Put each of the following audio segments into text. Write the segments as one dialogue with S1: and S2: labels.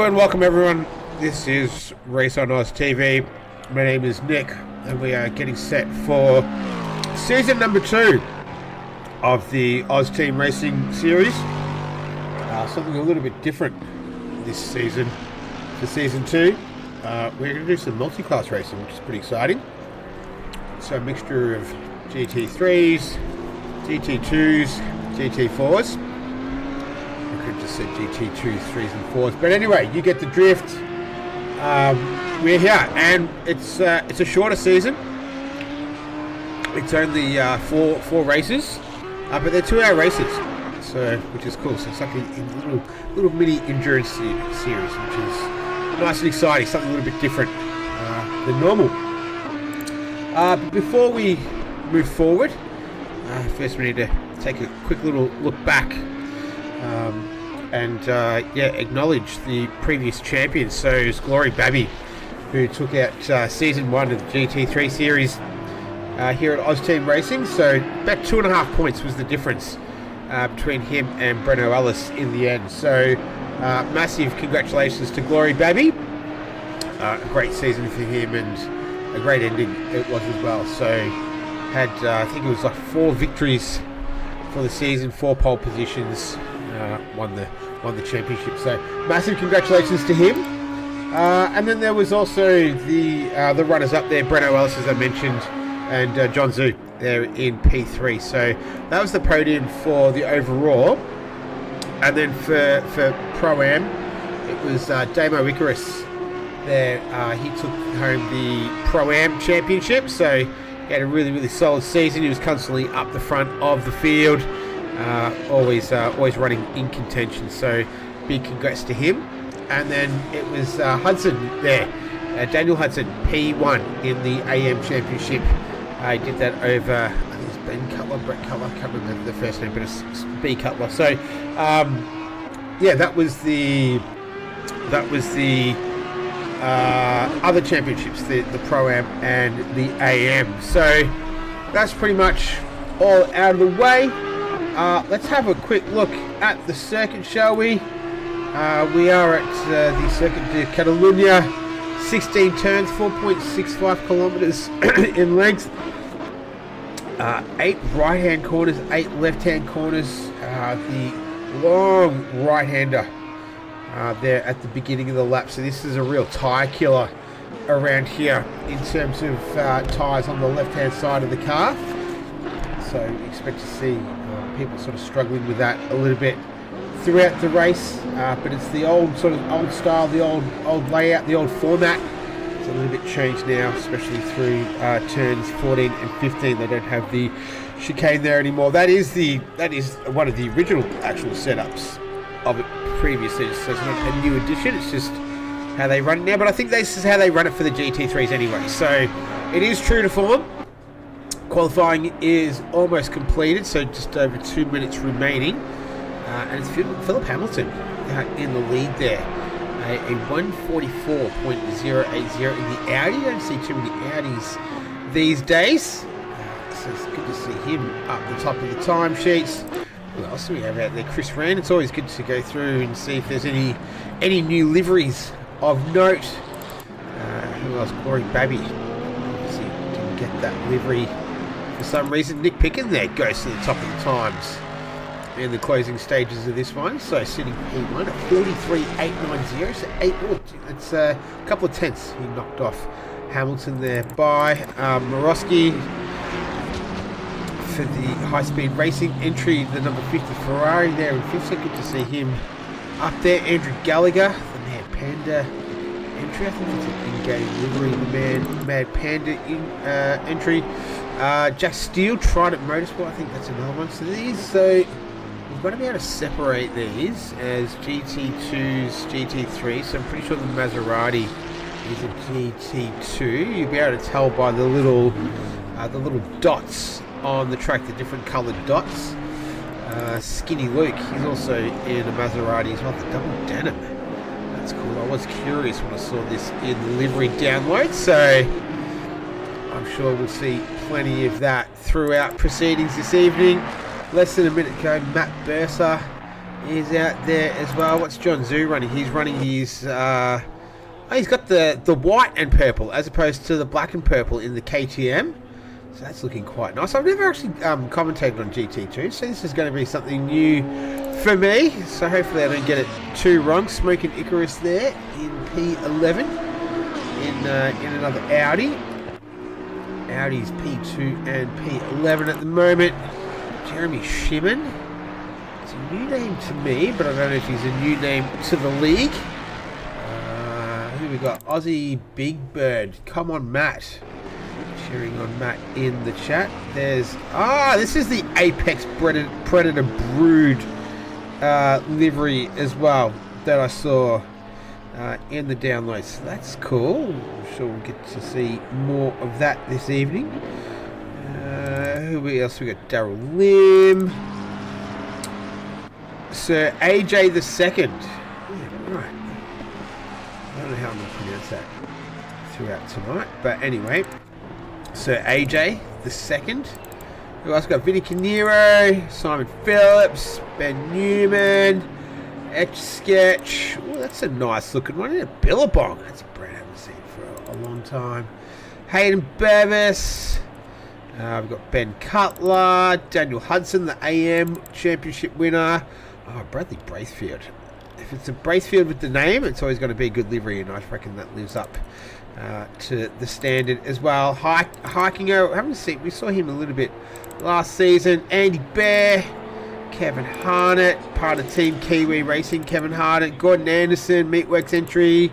S1: and welcome everyone. This is Race on Aus TV. My name is Nick and we are getting set for season number 2 of the Aus Team Racing series. Something a little bit different this season. For season 2, we're going to do some multi-class racing, which is pretty exciting. So a mixture of GT3s, GT2s, GT4s. I could have just said GT2s, 3s and 4s. But anyway, you get the drift. We're here, and it's a shorter season. It's only four races, but they're 2-hour races, so which is cool. So it's like a little mini endurance series, which is nice and exciting. Something a little bit different than normal. But before we move forward, first we need to take a quick little look back and acknowledge the previous champions. So it's Glory Babby, who took out season 1 of the GT3 series here at Aus Team Racing. So about 2.5 points was the difference between him and Breno Ellis in the end. So massive congratulations to Glory Babby. A great season for him and a great ending it was as well. So had I think it was like 4 victories for the season, 4 pole positions, won the championship. So massive congratulations to him. And then there was also the runners up there, Breno Ellis, as I mentioned, and John Zhu there in P3. So that was the podium for the overall. And then for Pro-Am, it was Damo Icarus there. He took home the Pro-Am championship. So he had a really solid season. He was constantly up the front of the field, always running in contention. So big congrats to him. And then it was Hudson there, Daniel Hudson, P1 in the AM championship. He did that over, I think it was Ben Cutler, Brett Cutler, I can't remember the first name, but it's B Cutler. So that was the other championships, the Pro-Am and the AM. So that's pretty much all out of the way. Let's have a quick look at the circuit, shall we? We are at the Circuit de Catalunya, 16 turns, 4.65 kilometers in length, 8 right-hand corners, 8 left-hand corners. The long right-hander there at the beginning of the lap. So this is a real tyre killer around here in terms of tyres on the left-hand side of the car. So expect to see people sort of struggling with that a little bit throughout the race, but it's the old style, the old layout, the old format. It's a little bit changed now, especially through turns 14 and 15. They don't have the chicane there anymore. That is one of the original actual setups of it previously. So it's not a new addition. It's just how they run it now. But I think this is how they run it for the GT3s anyway. So it is true to form. Qualifying is almost completed, so just over 2 minutes remaining. And it's Philip Hamilton in the lead there. A 144.080 in the Audi. You don't see too many Audis these days. So it's good to see him up the top of the timesheets. What else do we have out there? Chris Rand. It's always good to go through and see if there's any new liveries of note. Who else? Glory Babby. Obviously didn't get that livery for some reason. Nick Picken there goes to the top of the times in the closing stages of this one. So sitting P1 at 43.890. So it's a couple of tenths he knocked off Hamilton there by Morosky for the high-speed racing entry, the number 50 Ferrari there in 5th. So good to see him up there. Andrew Gallagher, the Mad Panda entry. I think it's an in-game livery, the Mad Panda entry. Jack Steele, Trident Motorsport. I think that's another one. So we've got to be able to separate these as GT2s, GT3s. So I'm pretty sure the Maserati is a GT2. You'll be able to tell by the little dots on the track, the different coloured dots. Skinny Luke, he's also in a Maserati as well, the double denim. That's cool. I was curious when I saw this in the livery download, so I'm sure we'll see plenty of that throughout proceedings this evening. Less than a minute ago, Matt Burser is out there as well. What's John Zoo running? He's running his... he's got the white and purple as opposed to the black and purple in the KTM. So that's looking quite nice. I've never actually commentated on GT2, so this is going to be something new for me. So hopefully I don't get it too wrong. Smoking Icarus there in P11 in another Audi. Audi's P2 and P11 at the moment. Jeremy Shimon. It's a new name to me, but I don't know if he's a new name to the league. Who we got? Aussie Big Bird. Come on, Matt. Cheering on Matt in the chat. There's... this is the Apex Predator Brood livery as well that I saw in the download. So that's cool. I'm sure we'll get to see more of that this evening. Who else? We got Daryl Lim. Sir AJ the Second. Yeah, right. I don't know how I'm going to pronounce that throughout tonight. But anyway, Sir AJ the Second. Who else? Got Vinny Canero, Simon Phillips, Ben Newman, Etch Sketch. Oh, that's a nice looking one. A Billabong. That's a brand I haven't seen for a long time. Hayden Bevis. We've got Ben Cutler, Daniel Hudson, the AM Championship winner. Bradley Braithfield. If it's a Braithfield with the name, it's always going to be a good livery, and I reckon that lives up to the standard as well. Hiking out, haven't seen, we saw him a little bit last season. Andy Bear, Kevin Harnett, part of Team Kiwi Racing. Kevin Harnett, Gordon Anderson, Meatworks entry.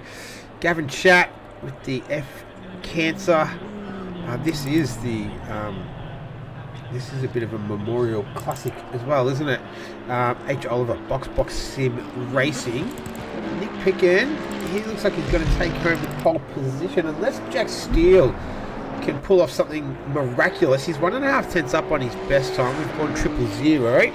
S1: Gavin Chat with the F Cancer. This is the this is a bit of a memorial classic as well, isn't it? H. Oliver, Box Sim Racing. Nick Picken, he looks like he's going to take home the pole position unless Jack Steele can pull off something miraculous. He's 1.5 tenths up on his best time. We've gone 000.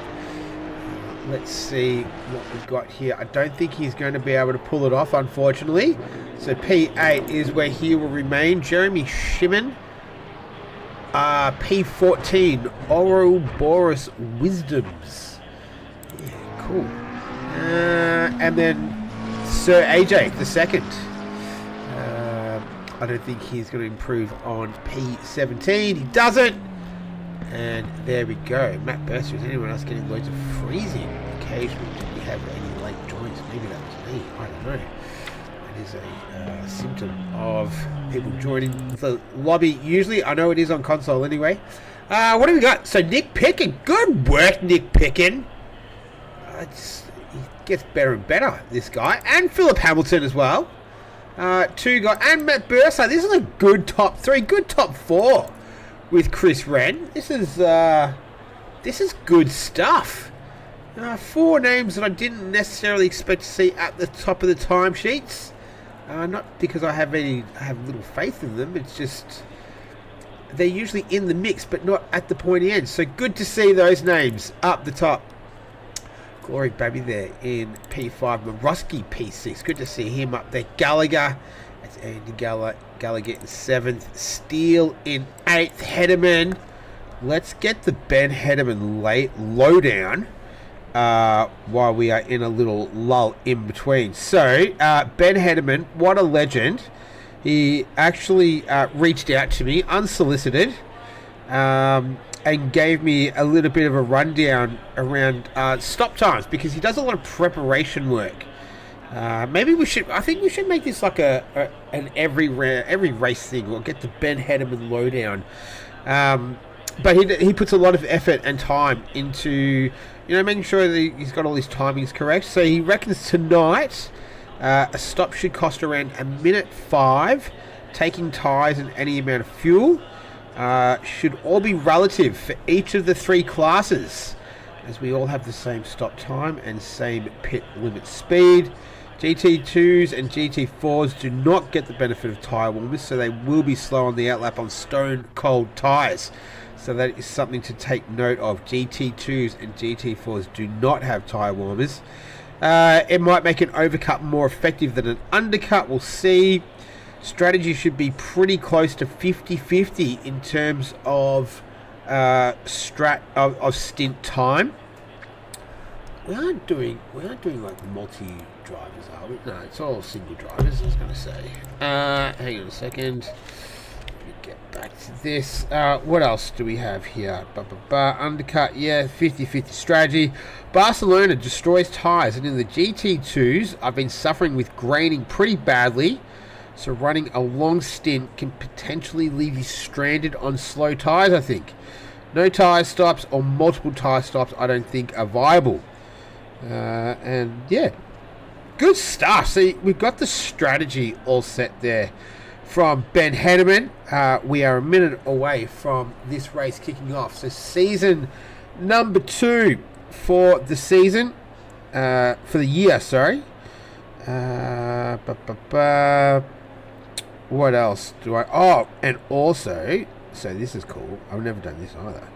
S1: Let's see what we've got here. I don't think he's going to be able to pull it off, unfortunately. So P8 is where he will remain. Jeremy Shimon. P14, Ouroboros Wisdoms. Yeah, cool. And then Sir AJ, the second. I don't think he's going to improve on P17. He doesn't. And there we go. Matt Burster. Is anyone else getting loads of freezing occasionally? Did we have any late joins? Maybe that was me. I don't know. Is a symptom of people joining the lobby. Usually, I know it is on console anyway. What do we got? So Nick Picken, good work, Nick Picken. He gets better and better, this guy, and Philip Hamilton as well. Two guys, and Matt Bursa. This is a good top 3, good top 4 with Chris Wren. This is good stuff. 4 names that I didn't necessarily expect to see at the top of the timesheets. Not because I have little faith in them. It's just they're usually in the mix, but not at the pointy end. So good to see those names up the top. Glory Baby there in P5. Maruski P6. Good to see him up there. Gallagher. That's Andy Gallagher in 7th. Steele in 8th. Hederman. Let's get the Ben Hederman lowdown. While we are in a little lull in between. So, Ben Hederman, what a legend. He actually reached out to me unsolicited and gave me a little bit of a rundown around stop times because he does a lot of preparation work. Maybe I think we should make this like an every race thing. We'll get the Ben Hederman lowdown. But he puts a lot of effort and time into, making sure that he's got all his timings correct. So he reckons tonight a stop should cost around 1:05. Taking tyres and any amount of fuel should all be relative for each of the 3 classes, as we all have the same stop time and same pit limit speed. GT2s and GT4s do not get the benefit of tyre warmers, so they will be slow on the outlap on stone cold tyres. So that is something to take note of. GT2s and GT4s do not have tyre warmers. It might make an overcut more effective than an undercut. We'll see. Strategy should be pretty close to 50-50 in terms of stint time. we aren't doing like multi drivers, are we? No, it's all single drivers. I was going to say. Hang on a second. Let me get back to this. What else do we have here? Undercut, yeah, 50-50 strategy. Barcelona destroys tyres, and in the GT2s, I've been suffering with graining pretty badly. So running a long stint can potentially leave you stranded on slow tyres, I think. No tyre stops or multiple tyre stops I don't think are viable. And yeah, good stuff. So we've got the strategy all set there from Ben Henneman. We are a minute away from this race kicking off. So season number 2 for the season, for the year, sorry. What else do I... Oh, and also... So this is cool. I've never done this either.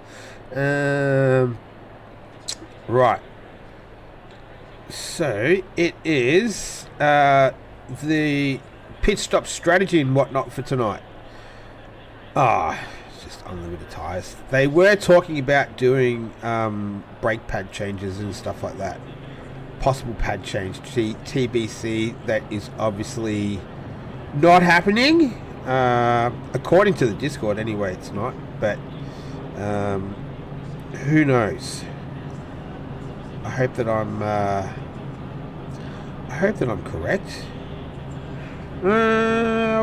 S1: Right. So it is the pit stop strategy and whatnot for tonight. It's just unlimited tyres. They were talking about doing brake pad changes and stuff like that. Possible pad change, TBC. That is obviously not happening. According to the Discord, anyway, it's not. But who knows? I hope that I'm correct.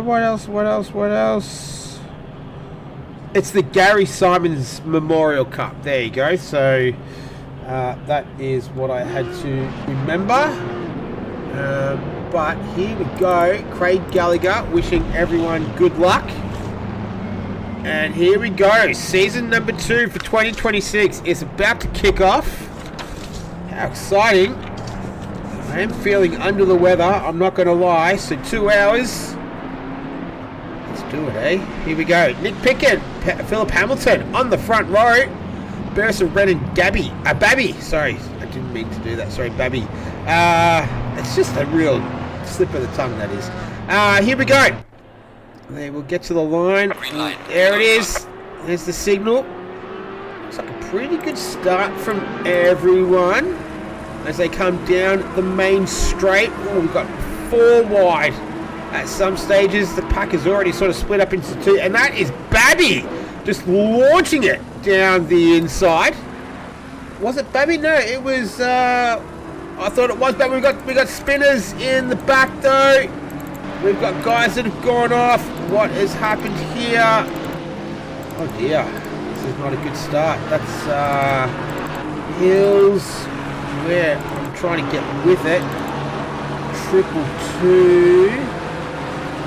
S1: What else? It's the Gary Simons Memorial Cup. There you go. So that is what I had to remember. But here we go. Craig Gallagher wishing everyone good luck. And here we go. Season number 2 for 2026 is about to kick off. How exciting. I am feeling under the weather, I'm not going to lie. So 2 hours. Let's do it, eh? Here we go. Nick Pickett, Philip Hamilton on the front row. Bursa, Ren and Babby. Sorry, I didn't mean to do that. Sorry, Babby. It's just a real slip of the tongue, that is. Here we go. There, we'll get to the line. There it is. There's the signal. Looks like a pretty good start from everyone as they come down the main straight. Oh, we've got 4 wide. At some stages, the pack is already sort of split up into 2, and that is Babby just launching it down the inside. Was it Babby? No, it was. I thought it was Babby. We got spinners in the back though. We've got guys that have gone off. What has happened here? Oh dear, this is not a good start. That's Hills, where I'm trying to get with it. 222.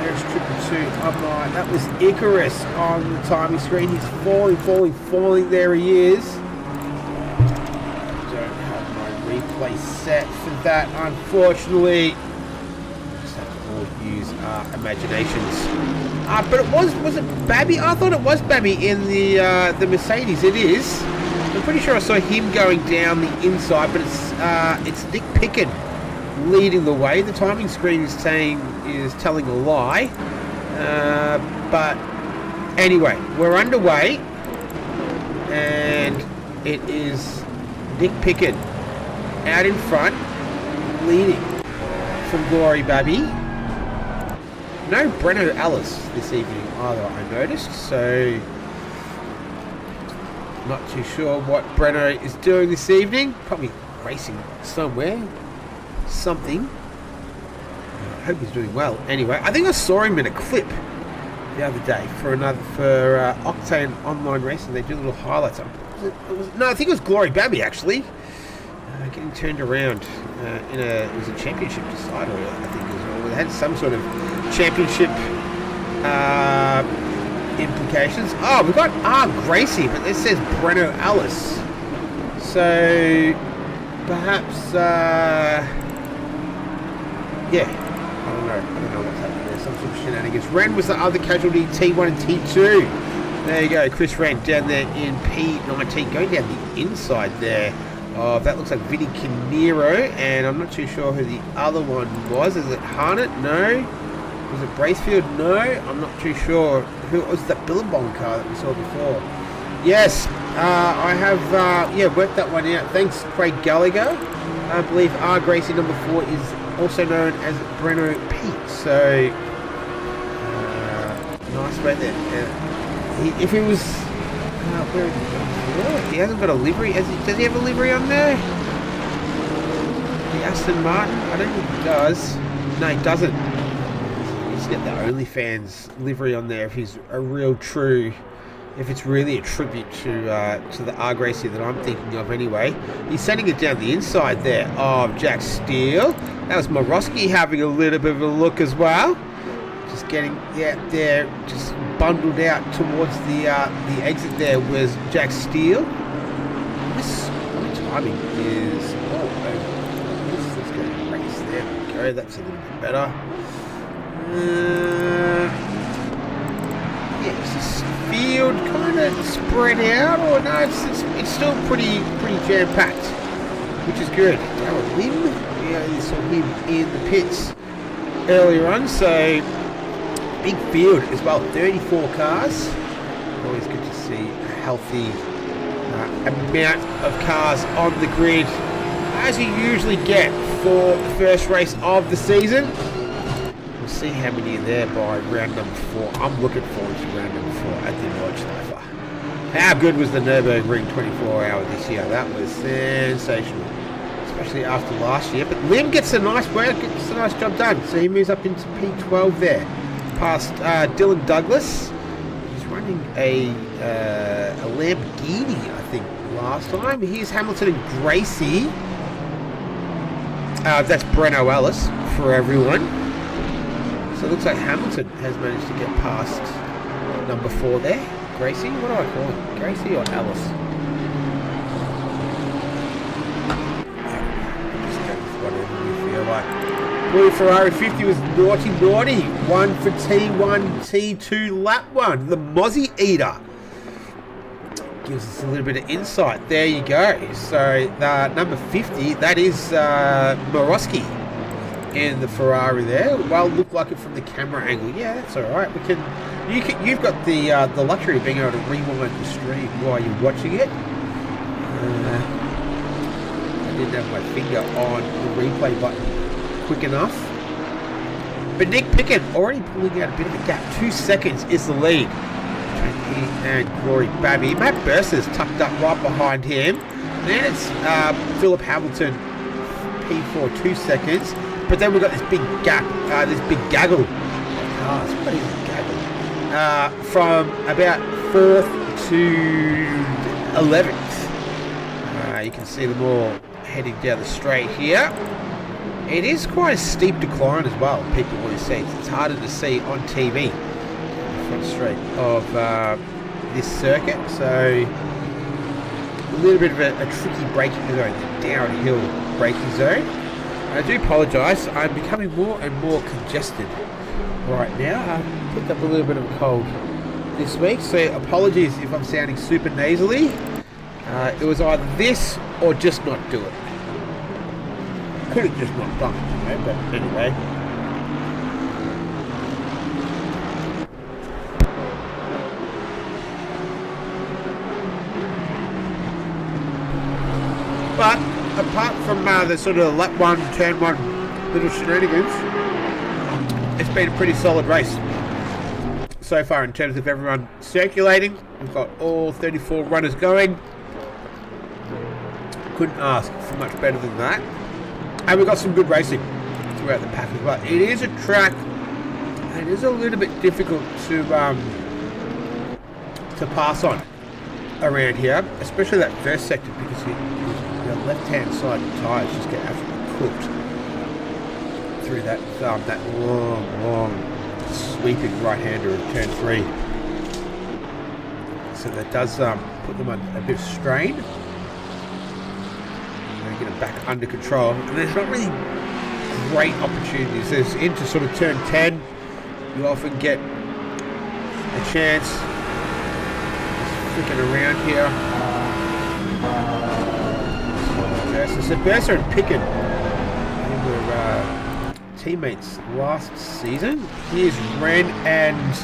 S1: There's 222. Oh my, that was Icarus on the timing screen. He's falling. There he is. Don't have my replay set for that, unfortunately. Just have to all use our imaginations. But it was it Babby? I thought it was Babby in the Mercedes. It is. I'm pretty sure I saw him going down the inside, but it's Nick Pickett leading the way. The timing screen is telling a lie. But anyway, we're underway, and it is Nick Pickett out in front, leading from Glory Babby. No Breno Ellis this evening either, I noticed, so not too sure what Breno is doing this evening. Probably racing somewhere. Something. I hope he's doing well. Anyway, I think I saw him in a clip the other day for Octane Online Racing. They do little highlights. No, I think it was Glory Babby actually. Getting turned around it was a championship decider, I think, as well. It had some sort of championship implications. Oh, we've got Gracie, but it says Breno Ellis. So perhaps yeah, I don't know what's happening there. Some sort of shenanigans. Ren was the other casualty, T1 and T2. There you go, Chris Ren down there in P19, going down the inside there. Oh, that looks like Vinny Canero, and I'm not too sure who the other one was. Is it Harnett? No. Was it Bracefield? No. I'm not too sure. Who was that Billabong car that we saw before? Yes, I have worked that one out. Thanks, Craig Gallagher. I believe R Gracie number 4 is also known as Breno Pete. So nice right there. If it was, where is he? He hasn't got a livery. Does he have a livery on there? The Aston Martin? I don't think he does. No, he doesn't. He's got the OnlyFans livery on there. If he's a real true, if it's really a tribute to the R Gracie that I'm thinking of anyway. He's sending it down the inside there of Jack Steele. That was Morosky having a little bit of a look as well. Just getting there, just bundled out towards the exit there was Jack Steele. This timing is let's go race. There we go. That's a little bit better. This field kind of spread out, or no? It's still pretty jam packed, which is good. Darryl Lim, you saw him in the pits earlier on, so. Big field as well, 34 cars. Always good to see a healthy amount of cars on the grid, as you usually get for the first race of the season. We'll see how many are there by round number 4. I'm looking forward to round number 4 at the Nordschleife. How good was the Nürburgring 24-hour this year? That was sensational, especially after last year. But Lim gets a nice job done, so he moves up into P12 there. Past Dylan Douglas. He's running a Lamborghini, I think, last time. Here's Hamilton and Gracie. That's Breno Ellis for everyone. So it looks like Hamilton has managed to get past number 4 there. Gracie? What do I call him? Gracie or Ellis? Just go with whatever you feel like. Blue Ferrari 50 was naughty. One for T1, T2 lap 1. The Mozzie Eater. Gives us a little bit of insight. There you go. So the number 50, that is Morosky in the Ferrari there. Well, look like it from the camera angle. Yeah, that's all right. You've got the luxury of being able to rewind the stream while you're watching it. I didn't have my finger on the replay button quick enough. But Nick Pickett already pulling out a bit of a gap. 2 seconds is the lead between he and Glory Babby. Matt Burser's tucked up right behind him. Then it's Philip Hamilton, P4, 2 seconds. But then we've got this big gap, this big gaggle of cars. What is a gaggle? From about 4th to 11th. You can see them all heading down the straight here. It is quite a steep decline as well, people want to see. It's harder to see on TV, the front straight of this circuit. So a little bit of a tricky braking zone, the downhill braking zone. I do apologise, I'm becoming more and more congested right now. I picked up a little bit of a cold this week, so apologies if I'm sounding super nasally. It was either this or just not do it. Could have just not done it, but anyway. But apart from the sort of lap 1, turn 1 little shenanigans, it's been a pretty solid race so far in terms of everyone circulating. We've got all 34 runners going. Couldn't ask for much better than that. And we've got some good racing throughout the pack as well. It is a track that is a little bit difficult to pass on around here, especially that first sector, because the left-hand side of the tyres just get absolutely cooked through that long sweeping right-hander of turn 3. So that does put them under a bit of strain. Get them back under control, and there's not really great opportunities. There's into sort of turn 10, you often get a chance flicking around here. So Burser and Pickett were teammates last season. Here's Ren and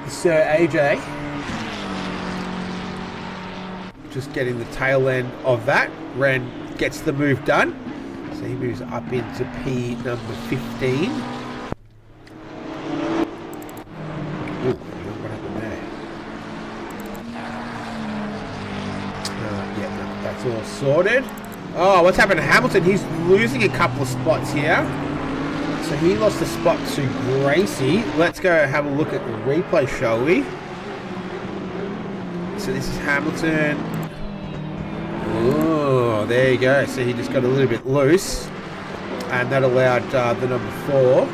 S1: Sir AJ. just getting the tail end of that. Ren gets the move done. So he moves up into P number 15. Ooh, what happened there? Yeah, no, that's all sorted. Oh, what's happened to Hamilton? He's losing a couple of spots here. So he lost a spot to Gracie. Let's go have a look at the replay, shall we? So this is Hamilton. Oh, there you go. So he just got a little bit loose. And that allowed the number 4.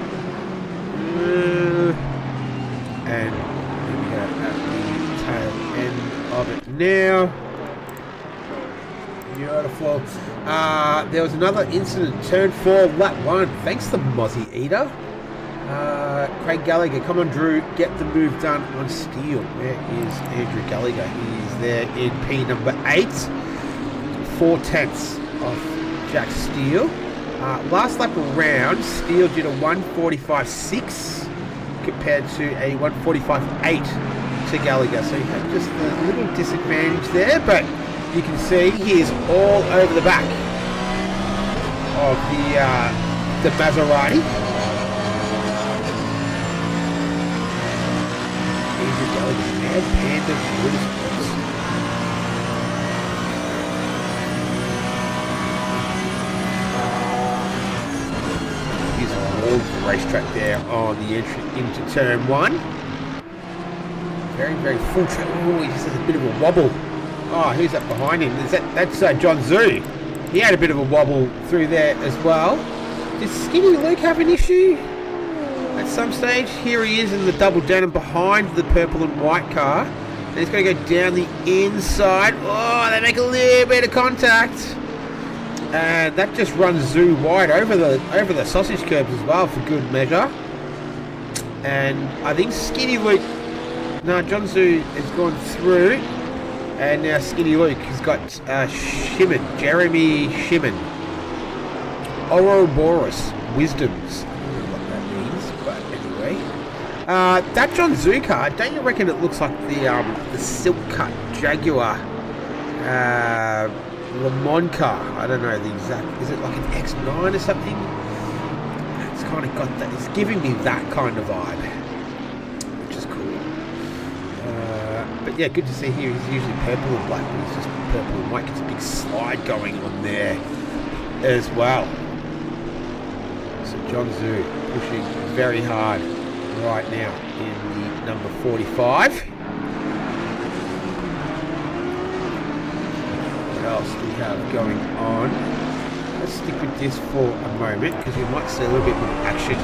S1: And here we go at the tail end of it now. Beautiful. There was another incident. Turn 4, lap 1. Thanks to Mozzie Eater. Craig Gallagher, come on Drew, get the move done on Steele. Where is Andrew Gallagher? He's there in P number 8. 4/10 of Jack Steele. Last lap around, Steele did a 1:45.6 compared to a 1:45.8 to Gallagher. So he had just a little disadvantage there, but you can see he is all over the back of the Maserati. Andrew Gallagher, Mad Panda Motorsports. He's all the racetrack there on the entry into turn 1. Very, very full track. Oh, he just has a bit of a wobble. Oh, who's that behind him? That's John Zhu. He had a bit of a wobble through there as well. Did Skinny Luke have an issue at some stage? Here he is in the double denim behind the purple and white car. And he's going to go down the inside. Oh, they make a little bit of contact. And that just runs Zhu wide over the sausage curbs as well for good measure. And I think Skinny Luke... No, John Zhu has gone through. And now Skinny Luke has got Shimon, Jeremy Shimon. Ouroboros, Wisdoms. I don't know what that means, but anyway. That John Zhu car, don't you reckon it looks like the silk cut Jaguar Le Mans car? I don't know the exact... Is it like an X9 or something? It's kind of got that... It's giving me that kind of vibe. Which is cool. But yeah, good to see here. He's usually purple and black, but he's just purple and white. It's a big slide going on there as well. So John Zhu pushing very hard right now in the number 45. What else do we have going on? Let's stick with this for a moment because we might see a little bit more action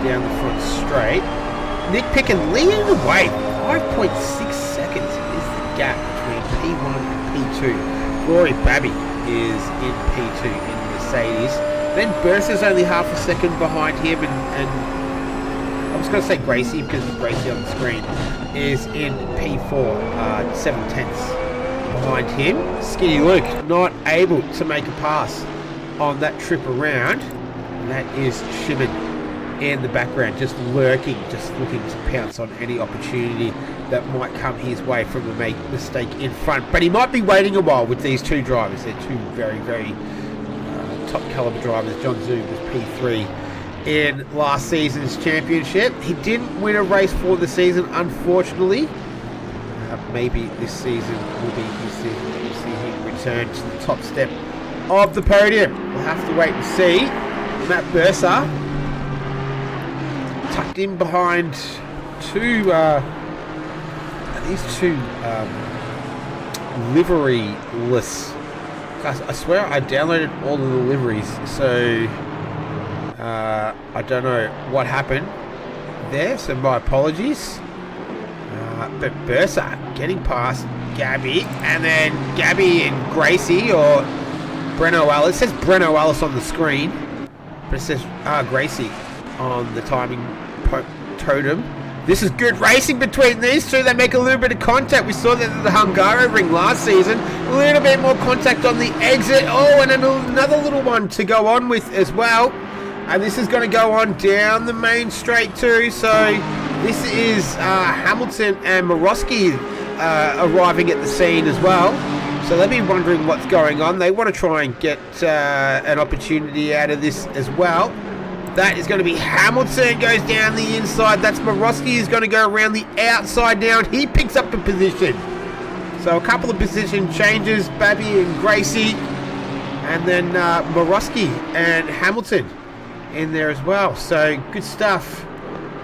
S1: down the front straight. Nick Picken leading the way. 5.6 seconds is the gap between P1 and P2. Rory Babby is in P2 in Mercedes. Then Bursa's only half a second behind him, and I was going to say Gracie because it's Gracie on the screen, is in P4, 7/10 behind him. Skinny Luke not able to make a pass on that trip around, and that is Shimon in the background, just lurking, just looking to pounce on any opportunity that might come his way from a mistake in front. But he might be waiting a while with these two drivers. They're two very, very top caliber drivers. John Zhu was P3 in last season's championship. He didn't win a race for the season, unfortunately. Maybe this season will be his season that we see him return to the top step of the podium. We'll have to wait and see. Matt Bursa tucked in behind these two livery-less. I swear I downloaded all of the liveries, so I don't know what happened there, so my apologies. But Bursa getting past Gabby, and then Gabby and Gracie, or Breno Ellis. It says Breno Ellis on the screen, but it says Gracie on the timing totem. This is good racing between these two. They make a little bit of contact. We saw that at the Hungaro ring last season. A little bit more contact on the exit. Oh, and another little one to go on with as well. And this is going to go on down the main straight too. So this is Hamilton and Morosky arriving at the scene as well. So they'll be wondering what's going on. They want to try and get an opportunity out of this as well. That is going to be Hamilton, goes down the inside. That's Morosky, is going to go around the outside now, and he picks up a position. So a couple of position changes, Babby and Gracie, and then Morosky and Hamilton in there as well. So good stuff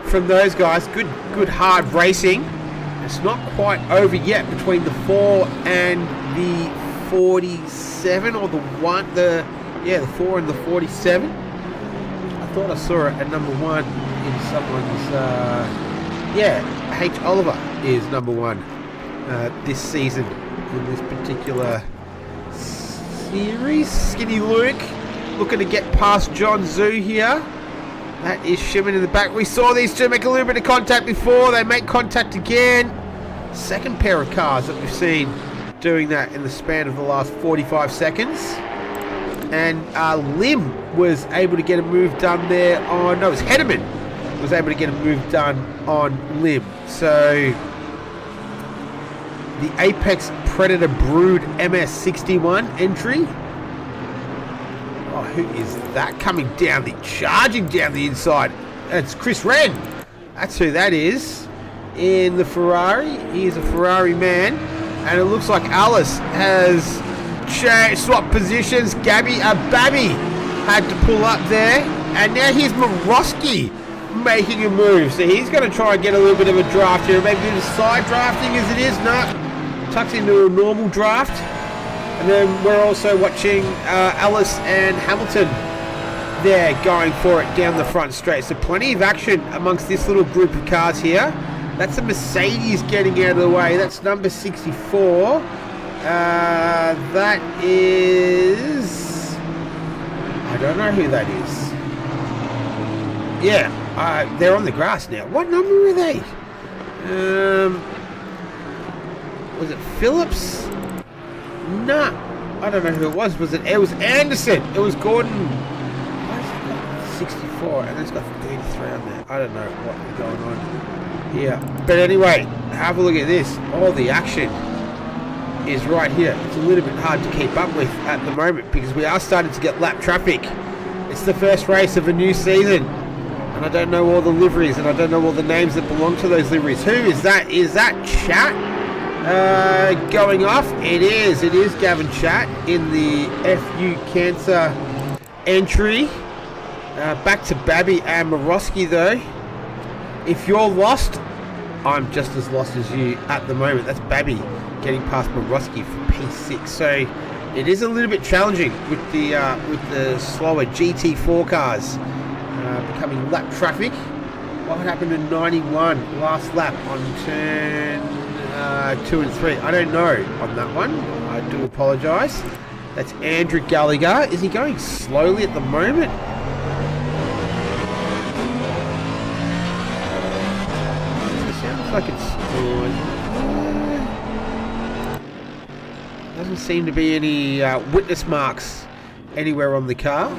S1: from those guys. Good hard racing. It's not quite over yet between the 4 and the 47, or the 4 and the 47. I thought I saw it at number 1 in someone's. H. Oliver is number 1 this season in this particular series. Skinny Luke looking to get past John Zhu here. That is Shimon in the back. We saw these two make a little bit of contact before. They make contact again. Second pair of cars that we've seen doing that in the span of the last 45 seconds. And Lim was able to get a move done there on... No, it was Hedderman was able to get a move done on Lim. So the Apex Predator Brood MS61 entry. Oh, who is that coming down charging down the inside? It's Chris Wren. That's who that is in the Ferrari. He is a Ferrari man. And it looks like Alice has swapped positions. Babby had to pull up there. And now here's Morosky making a move. So he's going to try and get a little bit of a draft here. Maybe do the side drafting as it is. No, tucks into a normal draft. And then we're also watching Alice and Hamilton there going for it down the front straight. So plenty of action amongst this little group of cars here. That's a Mercedes getting out of the way. That's number 64. That is... I don't know who that is. Yeah, they're on the grass now. What number are they? Was it Phillips? Nah, I don't know who it was. It was Anderson. It was Gordon. Why has it got 64 and it's got 33 on there? I don't know what's going on here. But anyway, have a look at this. All the action is right here. It's a little bit hard to keep up with at the moment because we are starting to get lap traffic. It's the first race of a new season. And I don't know all the liveries and I don't know all the names that belong to those liveries. Who is that? Is that Chat? Going off, it is Gavin Chat in the FU Cancer entry. Back to Babby and Morosky though. If you're lost, I'm just as lost as you at the moment. That's Babby getting past Morosky for P6. So it is a little bit challenging with the slower GT4 cars becoming lap traffic. What happened in 91 last lap on turn 2 and 3? I don't know on that one. I do apologise. That's Andrew Gallagher. Is he going slowly at the moment? It sounds like it's... doesn't seem to be any witness marks anywhere on the car.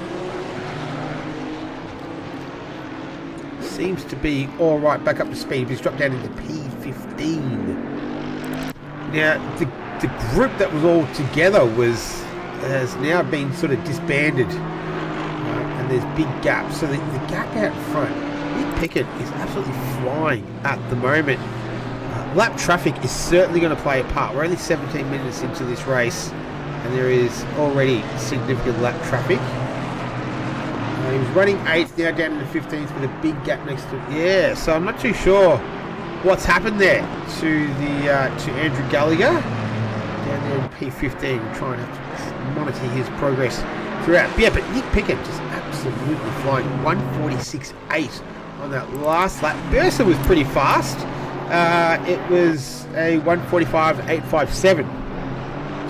S1: Seems to be all right, back up to speed. He's dropped down into P15. Now, the group that was all together has now been sort of disbanded, and there's big gaps. So the gap out front, Nick Pickett is absolutely flying at the moment. Lap traffic is certainly going to play a part. We're only 17 minutes into this race, and there is already significant lap traffic. He was running 8th, now down into 15th with a big gap next to it. Yeah, so I'm not too sure what's happened there to Andrew Gallagher. Down there in P15, we're trying to monitor his progress throughout. Yeah, but Nick Pickett just absolutely flying. 146.8 on that last lap. Bursa was pretty fast. It was a 145.857.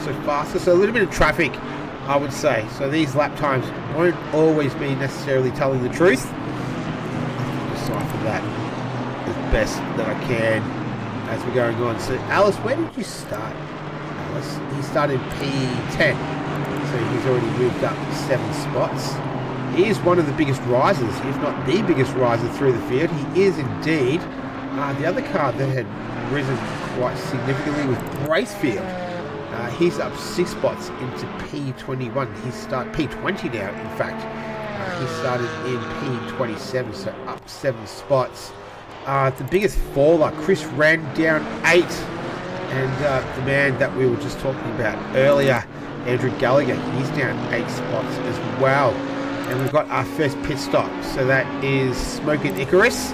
S1: So faster, so a little bit of traffic, I would say. So these lap times won't always be necessarily telling the truth. I have to decipher that as best that I can as we're going on. So Alice, where did you start? Alice, he started P10. So he's already moved up 7 spots. He is one of the biggest risers, if not the biggest riser through the field. He is indeed. The other car that had risen quite significantly was Bracefield. He's up 6 spots into P21. He's P20 now, in fact. He started in P27, so up 7 spots. The biggest faller, Chris ran down 8. And the man that we were just talking about earlier, Andrew Gallagher, he's down 8 spots as well. And we've got our first pit stop. So that is Smoking Icarus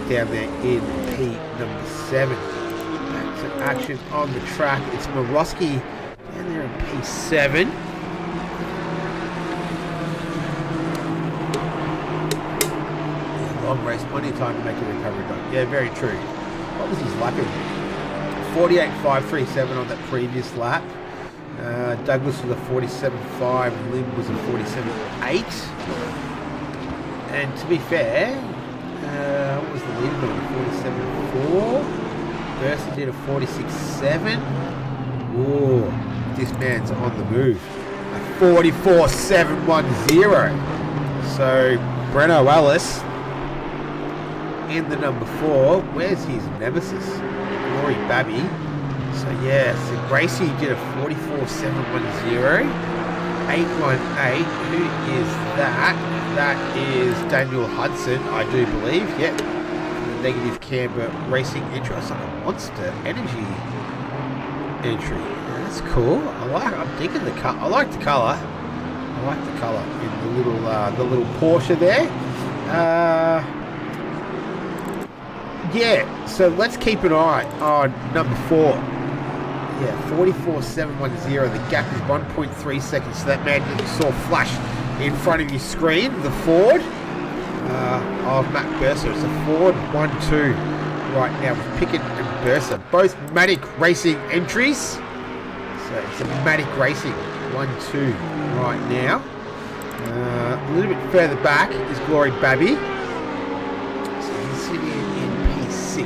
S1: down there in P number 7. Back to action on the track. It's Morosky down there in P7. Long race, plenty of time to make a recovery done. Yeah, very true. What was his lapping? 48.537 on that previous lap. Douglas was a 47.5, Lim was a 47.8. And to be fair, what was the leader on? 47.4. Burson did a 46.7. Whoa, this man's on the move. A 44.710. So Breno Ellis in the number 4. Where's his nemesis? Rory Babby. So yeah, so Gracie did a 44.710. 818. Who is that? That is Daniel Hudson, I do believe. Yep. The negative Canberra Racing entry. It's like a Monster Energy entry. Yeah, that's cool. I'm digging the color. I like the color. I like the color in the little Porsche there. Yeah, so let's keep an eye on number 4. Yeah, 44.710. The gap is 1.3 seconds. So that man that you saw flash in front of your screen, the Ford of Matt Bursa. It's a Ford 1-2 right now with Pickett and Bursa. Both Matic Racing entries. So it's a Matic Racing 1-2 right now. A little bit further back is Glory Babby. So he's sitting in P6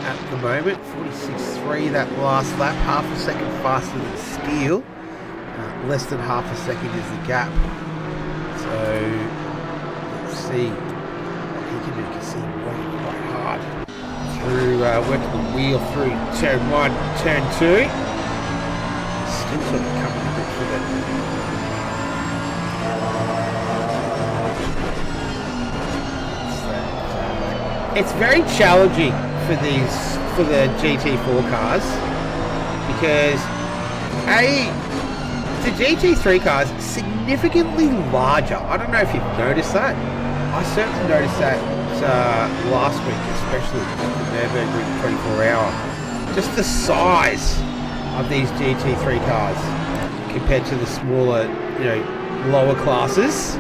S1: at the moment. 46.3 that last lap. Half a second faster than Steele. Less than half a second is the gap. So let's see what he can do. You can see him working quite hard through working the wheel through turn 1, turn 2. Still sort of coming a bit with it. It's very challenging for the GT4 cars because the GT3 cars significantly larger. I don't know if you've noticed that. I certainly noticed that last week, especially at the Nürburgring 24-hour. Just the size of these GT3 cars compared to the smaller, lower classes.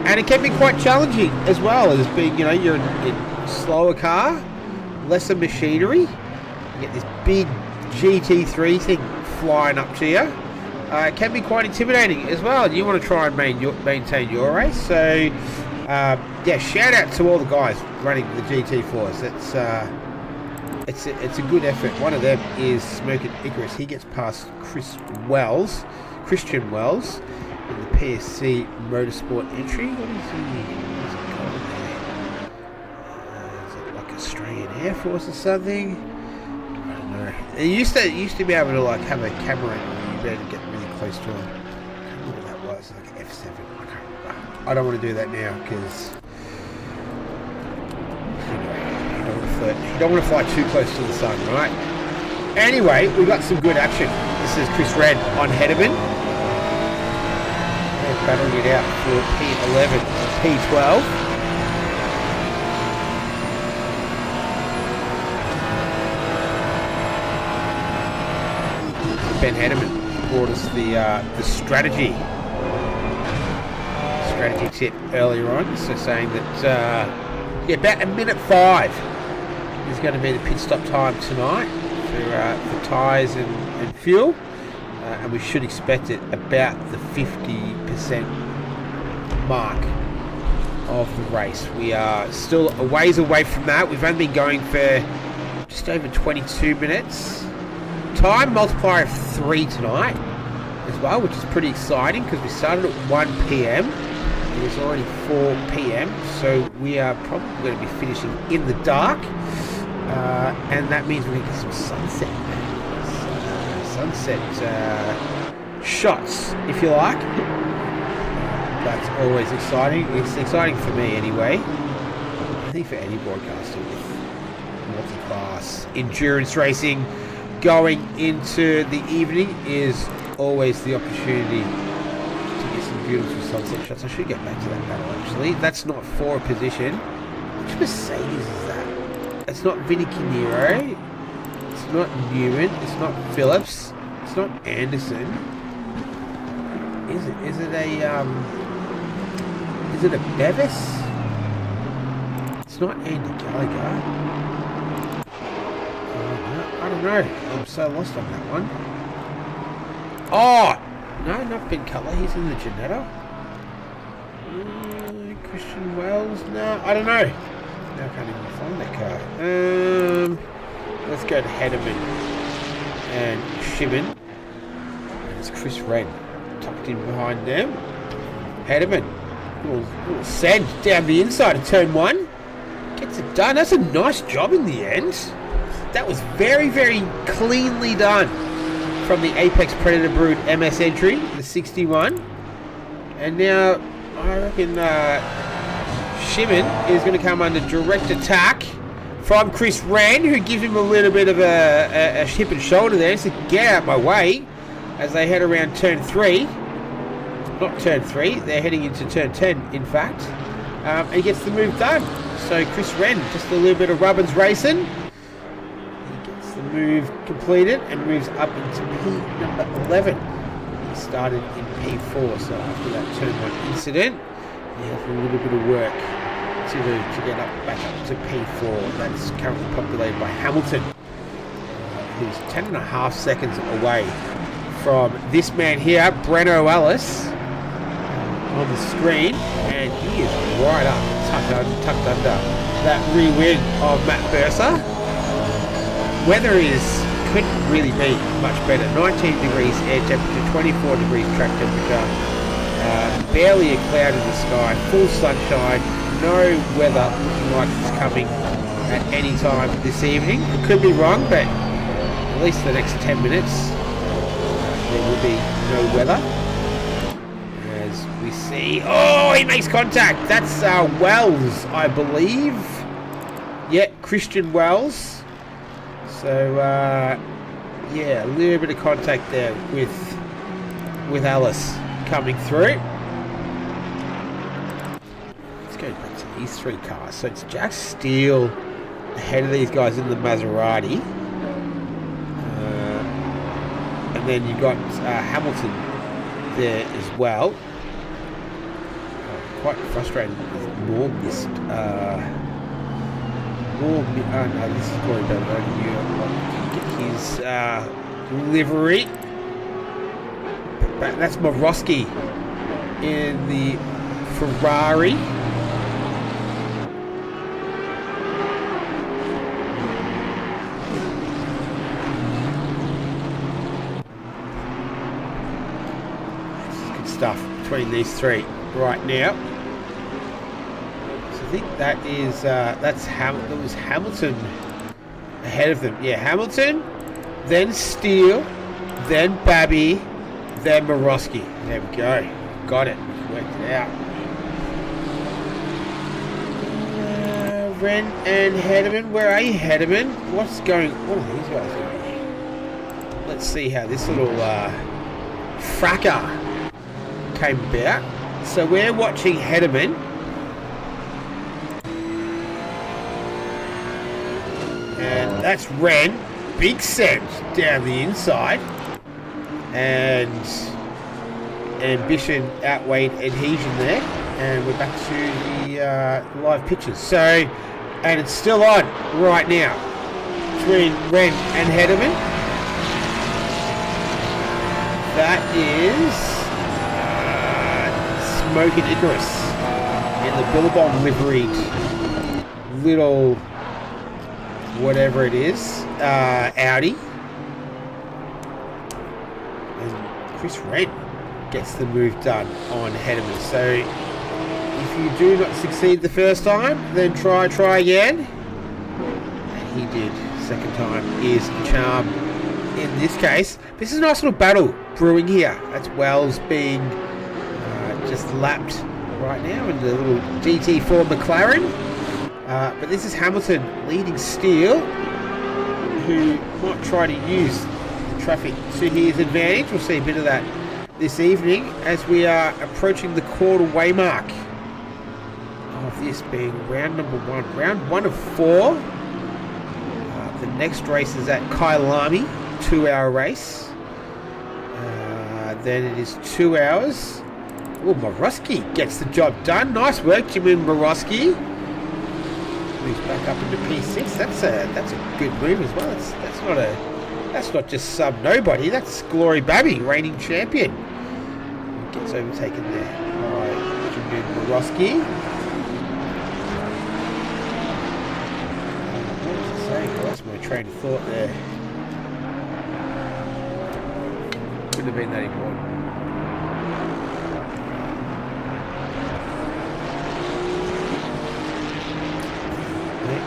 S1: And it can be quite challenging as well as being, you're in a slower car, lesser machinery. You get this big GT3 thing flying up to you. It can be quite intimidating as well. You want to try and maintain your race. So, yeah, shout out to all the guys running the GT4s. It's a good effort. One of them is Smoking Icarus. He gets past Christian Wells in the PSC Motorsport entry. What is he going there? Is it like Australian Air Force or something? I don't know. It used to be able to have a camera and you better get really close to him. I can't remember what that was, like F7. I can't remember. I don't want to do that now because you don't want to fly too close to the sun, right? Anyway, we got some good action. This is Chris Red on Hedderman. They're battling it out for P11 and P12. Ben Hedderman brought us the strategy tip earlier on, so saying that about a minute 5 is going to be the pit stop time tonight for tyres and fuel, and we should expect it about the 50% mark of the race. We are still a ways away from that. We've only been going for just over 22 minutes. Time multiplier of 3 tonight as well, which is pretty exciting because we started at 1 p.m. It is already 4 p.m. so we are probably going to be finishing in the dark, and that means we're going to get some sunset. sunset shots, if you like. That's always exciting. It's exciting for me anyway. I think for any broadcaster with multi-class endurance racing going into the evening is always the opportunity to get some beautiful sunset shots. I should get back to that battle actually. That's not for a position. Which Mercedes is that? It's not Vinny Canero. It's not Newman. It's not Phillips. It's not Anderson. Is it? Is it a Bevis? It's not Andy Gallagher. I don't know. I'm so lost on that one. Oh! No, not Ben Cutler. He's in the Janetta. Christian Wells? No, I don't know. Now I can't even find that car. Let's go to Hederman and Shimon. And it's Chris Wren tucked in behind them. Hederman. Little send down the inside of turn 1. Gets it done. That's a nice job in the end. That was very, very cleanly done from the Apex Predator Brood MS entry, the 61. And now I reckon Shimon is going to come under direct attack from Chris Wren, who gives him a little bit of a hip and shoulder there. So get out my way as they head around turn 3. Not turn 3, they're heading into turn 10 in fact. And he gets the move done. So Chris Wren, just a little bit of rubbins racing. He gets the move completed and moves up into P number 11. He started in P4, so after that turn 1 incident, he has a little bit of work to do to get back up to P4. That's currently populated by Hamilton, who's 10.5 seconds away from this man here, Breno Ellis, on the screen, and he is right up, tucked under that rear wing of Matt Burser. Weather couldn't really be much better. 19 degrees air temperature, 24 degrees track temperature, barely a cloud in the sky, full sunshine, no weather looking like it's coming at any time this evening. It could be wrong, but at least the next 10 minutes there will be no weather. As we see, oh, he makes contact. That's Wells, I believe. Yeah, Christian Wells. So yeah, a little bit of contact there with Alice coming through. Let's go back to these 3 cars. So it's Jack Steele ahead of these guys in the Maserati. And then you got Hamilton there as well. Quite frustrated with more missed. No, this is Corey Bellarmine. Get his livery. But that's Morosky in the Ferrari. Good stuff between these 3 right now. So I think that is that was Hamilton ahead of them. Yeah, Hamilton, then Steele, then Babby, then Morosky. There we go. Got it. Worked it out. Wren and Hederman. Where are you, Hederman? What are these guys doing? Let's see how this little fracker came about. So we're watching Hederman. And that's Wren. Big send down the inside. And ambition outweighed adhesion there. And we're back to the live pictures. So, and it's still on right now between Wren and Hederman. That is Smoking Icarus in the Billabong liveried little whatever it is, Audi. And Chris Wren gets the move done on Hederman. So if you do not succeed the first time, then try again. And he did. Second time is a charm. in this case. This is a nice little battle brewing here. That's Wells being just lapped right now in the little GT4 McLaren. But this is Hamilton leading Steele, who might try to use the traffic to his advantage. We'll see a bit of that this evening as we are approaching the quarter-way mark of this being round number 1. Round 1 of 4. The next race is at Kyalami, 2-hour race. Then it is 2 hours. Oh, Morosky gets the job done. Nice work, Jimmy Morosky. Moves back up into P6. That's a good move as well. That's not just sub nobody. That's Glory Babby, reigning champion. Gets overtaken there by Jimmy Morosky. What was I saying? I lost my train of thought there. Wouldn't have been that important.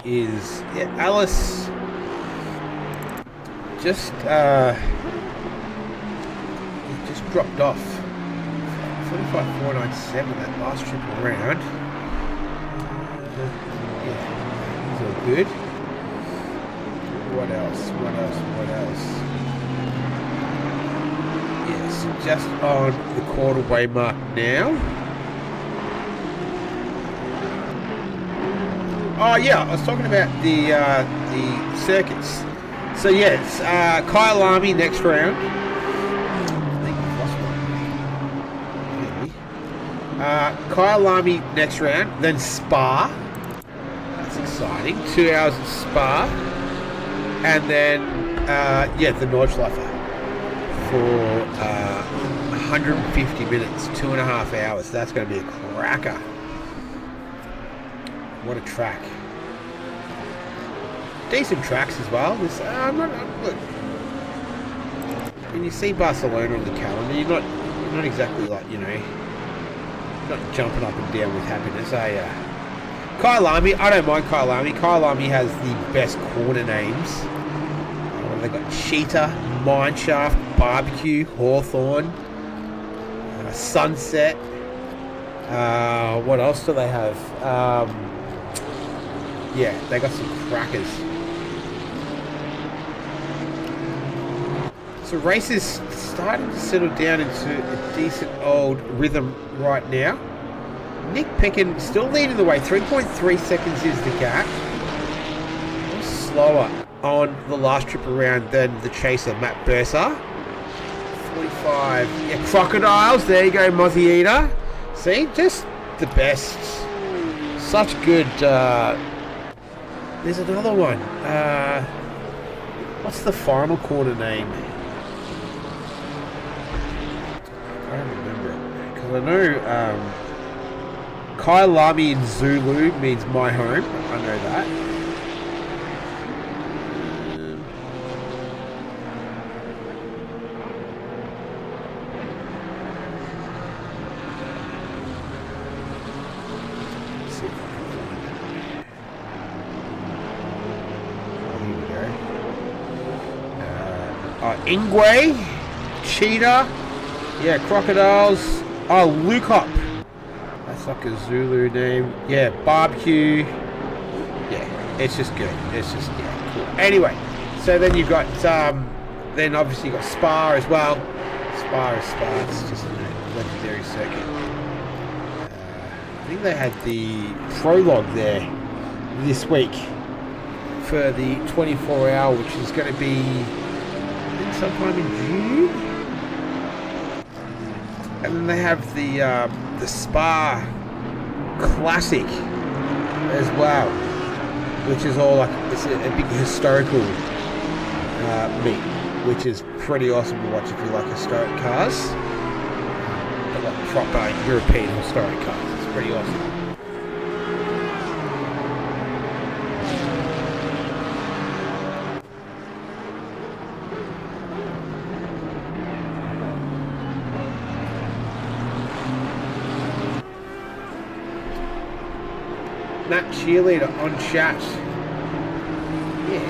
S1: Is Alice just dropped off 45.497 that last trip around. Yeah, he's all good. What else? Yes, just on the quarter-way mark now. Oh yeah, I was talking about the circuits. So yes, Kyalami next round. I think I've lost one. Maybe. Kyalami next round, then Spa. That's exciting. 2 hours at Spa, and then the Nordschleife for 150 minutes, 2.5 hours. That's going to be a cracker. What a track. Decent tracks as well. Look, when you see Barcelona on the calendar, you're not exactly like, not jumping up and down with happiness, are you? Kyalami, I don't mind Kyalami. Kyalami has the best corner names. They've got Cheetah, Mineshaft, Barbecue, Hawthorne, Sunset. What else do they have? Yeah, they got some crackers. So race is starting to settle down into a decent old rhythm right now. Nick Peckin still leading the way. 3.3 seconds is the gap. A little slower on the last trip around than the chaser, Matt Bursa. 45. Yeah, Crocodiles. There you go, Mozzie Eater. See, just the best. Such good... There's another one. What's the final corner name? I don't remember it. Because I know Kyalami in Zulu means my home. I know that. Ingwe, Cheetah, yeah, Crocodiles, Lukop, that's like a Zulu name, yeah, Barbecue, yeah, it's just good, cool. Anyway, so then you've got, then obviously you've got Spa as well. Spa is Spa, it's just a legendary circuit. I think they had the prologue there this week for the 24-hour, which is going to be sometime in June, and then they have the Spa Classic as well, which is all like it's a big historical meet, which is pretty awesome to watch if you like historic cars, but like proper European historic cars. It's pretty awesome. Nat Cheerleader on chat. Yeah,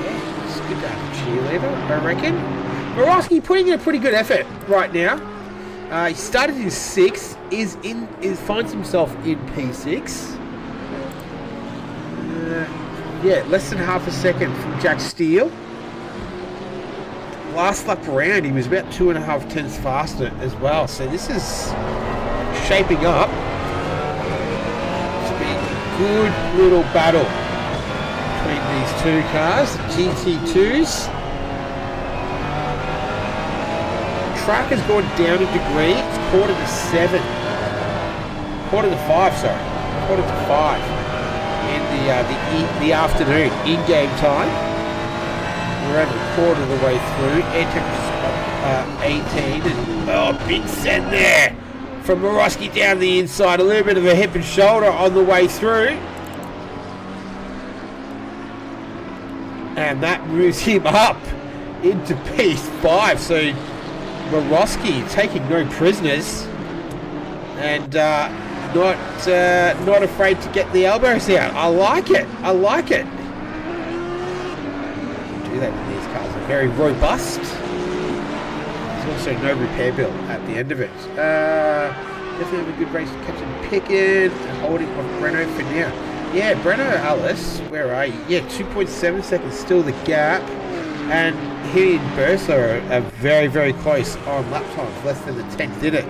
S1: it's good to have a cheerleader, I reckon. Morosky putting in a pretty good effort right now. He started in 6th, finds himself in P6. Yeah, less than half a second from Jack Steele. Last lap around, he was about 2.5 tenths faster as well. So this is shaping up to be a good little battle between these two cars, the GT2s. Track has gone down a degree. It's 4:45, sorry, 4:45 in the afternoon in game time. We're over a quarter of the way through. Air temperature's 18, and big send there from Morosky down the inside. A little bit of a hip and shoulder on the way through, and that moves him up into P5. So Morosky taking no prisoners, and not afraid to get the elbows out. I like it. Do that in these cars. They're very robust. There's also no repair bill at the end of it. Definitely have a good race catching Pickett and holding on Breno for now. Yeah, Breno Ellis, where are you? Yeah, 2.7 seconds still the gap. And he and Bursler are very, very close on lap times, less than a tenth in it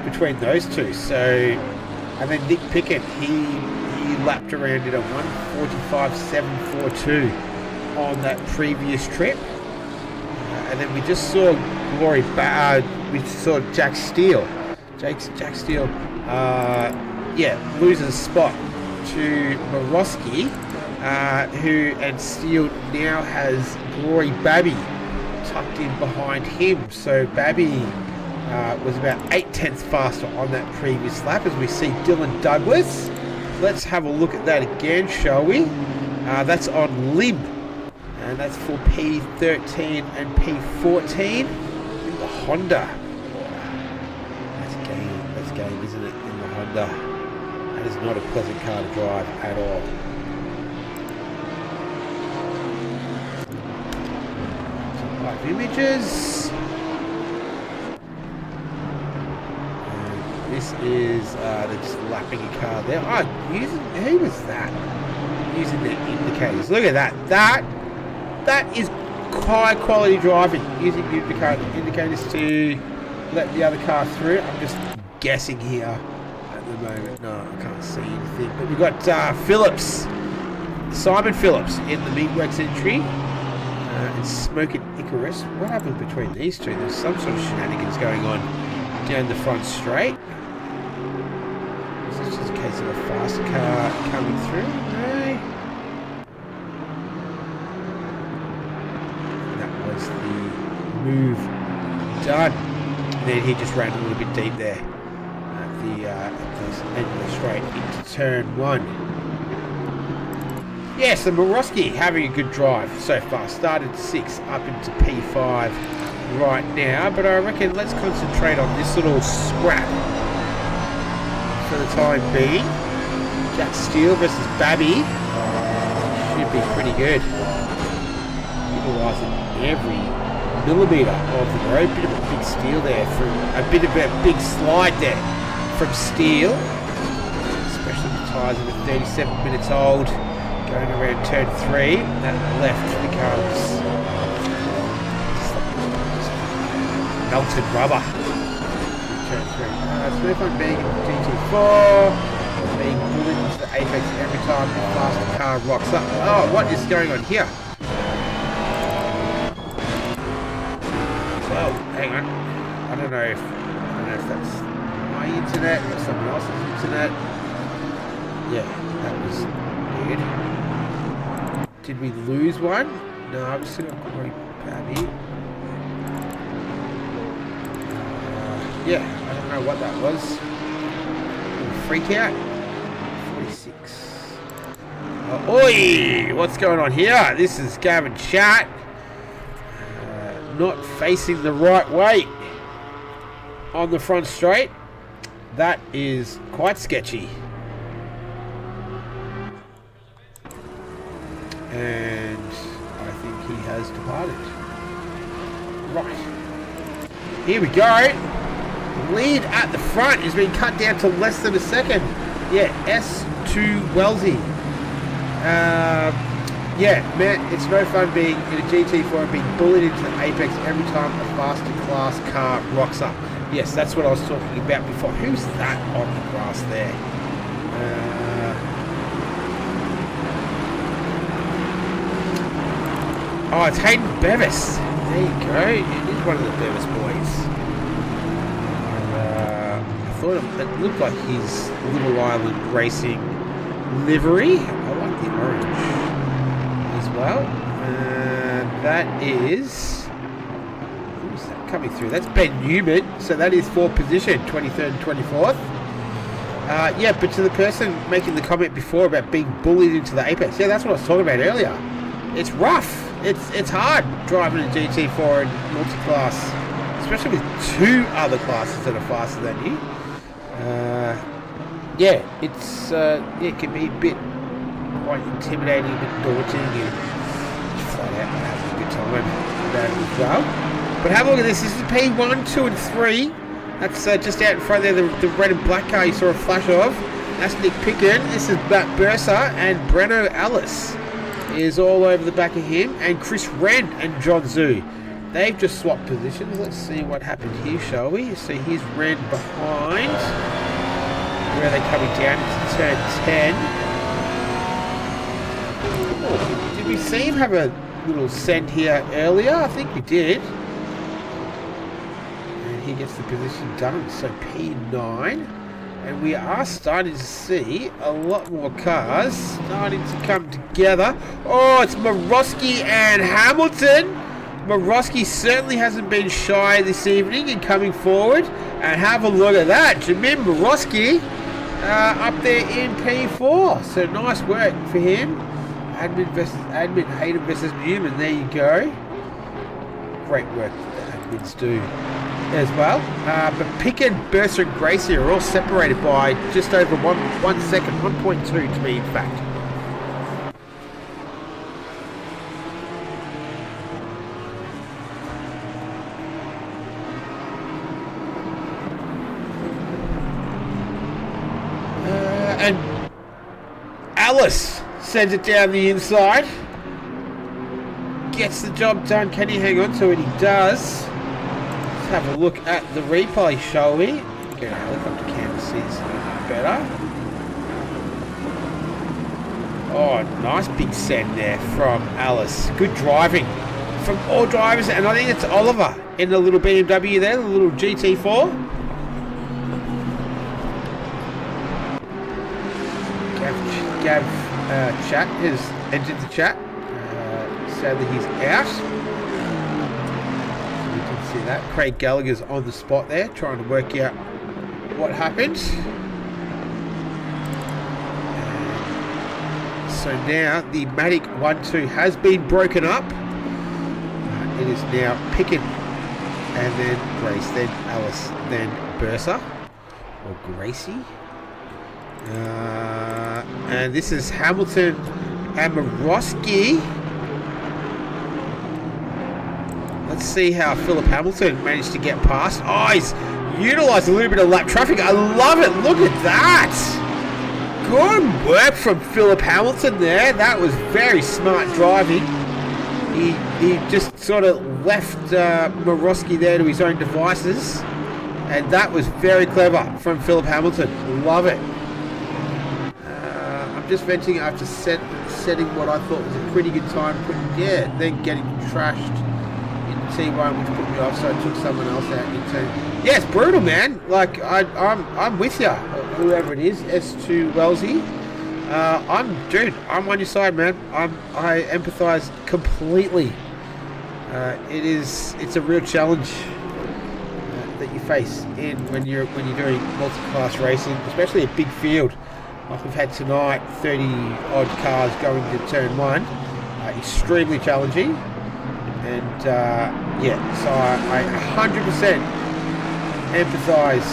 S1: between those two. So, and then Nick Pickett, he lapped around in a 1:45.742 on that previous trip. And then we just saw we saw Jack Steele. Jack Steele, loses a spot to Morosky. And Steele now has Glory Babby tucked in behind him. So Babby was about 8 tenths faster on that previous lap, as we see Dylan Douglas. Let's have a look at that again, shall we? That's on Lim, and that's for P13 and P14 in the Honda. That's game, isn't it, in the Honda? That is not a pleasant car to drive at all. Images. This is they're just lapping a car there. Who was that? Using the indicators. Look at that. That is high quality driving. Using the indicators to let the other car through. I'm just guessing here at the moment. No, I can't see anything. But we've got Simon Phillips in the Meatworks entry. And Smoking Icarus. What happened between these two? There's some sort of shenanigans going on down the front straight. Is this just a case of a fast car coming through? No. That was the move done. And then he just ran a little bit deep there at the end of the straight into turn 1. Yes, and Morosky having a good drive so far. Started 6 up into P5 right now, but I reckon let's concentrate on this little scrap for the time being. Jack Steele versus Babby should be pretty good. Utilising every millimetre of the road. Bit of a big steal there, a bit of a big slide there from Steele, especially the tyres that are 37 minutes old. Going around turn 3, that left becomes melted rubber. Turn 3. Smooth on being in GT4, being bullied into the apex every time the faster car rocks up. Oh, what is going on here? Well, hang on. I don't know if that's my internet or someone else's internet. Yeah, that was weird. Did we lose one? No, I'm just going to Glory Babby. Yeah, I don't know what that was. Freak out. 46. Oi! What's going on here? This is Gavin Chat. Not facing the right way on the front straight. That is quite sketchy. And I think he has departed. Right. Here we go. Lead at the front is being cut down to less than a second. Yeah, S2 Wellesley. Yeah, man, it's no fun being in a GT4 and being bullied into the apex every time a faster class car rocks up. Yes, that's what I was talking about before. Who's that on the grass there? Oh, it's Hayden Bevis. There you go. It is one of the Bevis boys. I thought it looked like his Little Island Racing livery. I like the orange as well. That is... who's that coming through? That's Ben Newman. So that is for position 23rd and 24th. Yeah, but to the person making the comment before about being bullied into the apex, yeah, that's what I was talking about earlier. It's rough. It's hard driving a GT4 and multi-class, especially with two other classes that are faster than you. Yeah, it can be a bit quite intimidating, a bit daunting, and just flat out having a good time with that as well. But have a look at this. This is P1, 2, and 3. That's just out in front there, the red and black car you saw a flash of. That's Nick Picken. This is Matt Bursa, and Breno Ellis is all over the back of him, and Chris Wren and John Zhu. They've just swapped positions. Let's see what happened here, shall we? So here's Wren behind. Where are they coming down into turn 10? Oh, did we see him have a little send here earlier? I think we did. And he gets the position done. So P9. And we are starting to see a lot more cars starting to come together. Oh, it's Morosky and Hamilton. Morosky certainly hasn't been shy this evening in coming forward. And have a look at that. Jamin Morosky up there in P4. So nice work for him. Admin Hayden versus Newman. There you go. Great work that admins do as well. But Picken, Bursa and Gracie are all separated by just over 1 second, 1.2 to be in fact. And Alice sends it down the inside. Gets the job done. Can he hang on to it? He does. Let's have a look at the replay, shall we? Get a helicopter camera to see this a little bit better. Oh, nice big send there from Alice. Good driving from all drivers, and I think it's Oliver in the little BMW there, the little GT4. Gav Chat has entered the chat. Sadly, he's out. You can see that. Craig Gallagher's on the spot there, trying to work out what happened. So now the Matic 1-2 has been broken up. It is now Picken, and then Grace, then Alice, then Bursa, or Gracie. And this is Hamilton and Morosky. Let's see how Philip Hamilton managed to get past. Oh, he's utilised a little bit of lap traffic. I love it. Look at that. Good work from Philip Hamilton there. That was very smart driving. He just sort of left Morosky there to his own devices. And that was very clever from Philip Hamilton. Love it. Just venting after setting what I thought was a pretty good time, then getting trashed in T1, which put me off, so I took someone else out in turn. Yeah, it's brutal, man. Like I'm with you, whoever it is, S2 Wellesley. I'm on your side, man. I empathise completely. It's a real challenge that you face when you're doing multi-class racing, especially a big field. Like we've had tonight, 30 odd cars going to turn 1. Extremely challenging. And so I 100% empathise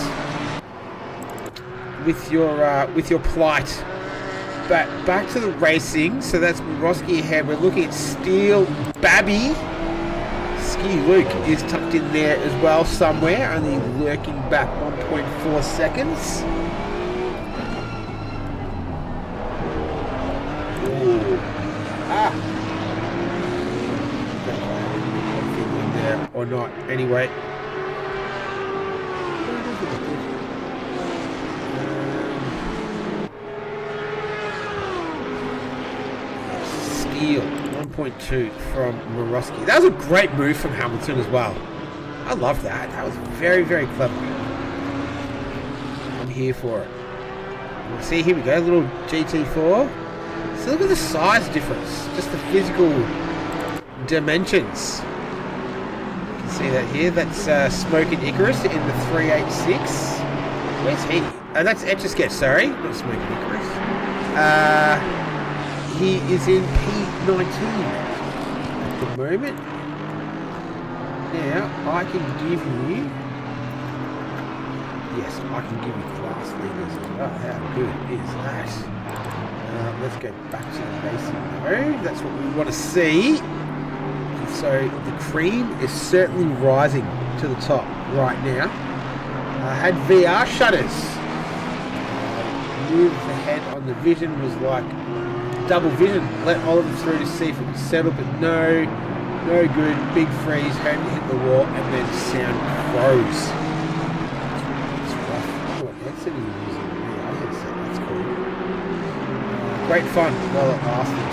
S1: with your plight. But back to the racing. So that's Morosky ahead. We're looking at Steele Babby Marowski. Luke is tucked in there as well somewhere, only lurking back 1.4 seconds. Ooh. Ah! In there or not, anyway. Steele. 1.2 from Marowski. That was a great move from Hamilton as well. I love that. That was very, very clever. I'm here for it. See, here we go. Little GT4. So look at the size difference. Just the physical dimensions. You can see that here. That's Smoking Icarus in the 386. Where's he? That's Etch-a-Sketch, sorry. Not Smoking Icarus. He is in P19 at the moment. Now, I can give you... Yes, I can give you class leaders. Oh, how good is that? Let's go back to the racing mode. That's what we want to see. And so, the cream is certainly rising to the top right now. I had VR shutters. Move the head on the vision was like... double vision, let Oliver through to see if it would settle, but no good. Big freeze, home to hit the wall, and then sound froze. It's rough. What headset are you using? Yeah, headset, that's cool. Great fun while it lasted.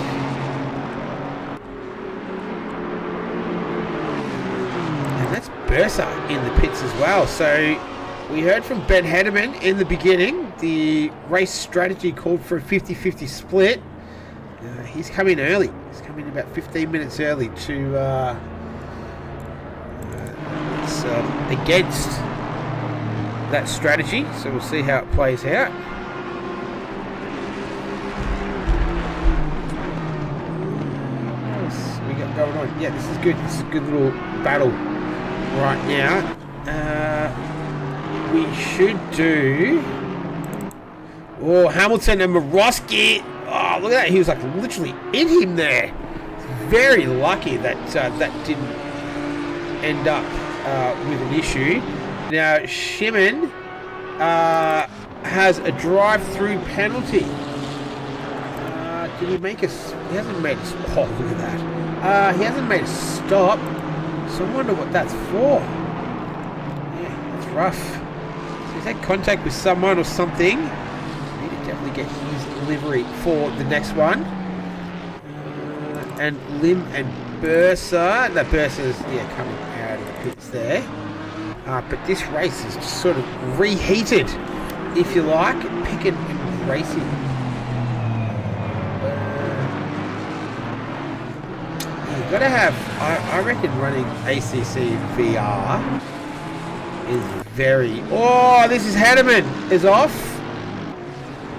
S1: And that's Bursa in the pits as well. So we heard from Ben Hedderman in the beginning. The race strategy called for a 50-50 split. He's coming early. He's coming about 15 minutes early to it's against that strategy. So we'll see how it plays out. What else we got going on? Yeah, this is good. This is a good little battle right now. We should do... Oh, Hamilton and Marowski. Oh, look at that. He was like literally in him there. Very lucky that that didn't end up with an issue. Now, Shimon has a drive-through penalty. Did he make a... He hasn't made a... Oh, look at that. He hasn't made a stop. So I wonder what that's for. Yeah, that's rough. So he's had contact with someone or something. Need to definitely get his delivery for the next one. And Lim and Bursa. That Bursa's, yeah, coming out of the pits there. But this race is just sort of reheated, if you like. Pickett and Racing. You've got to have, I reckon running ACC VR is very... Oh, this is Hedderman is off.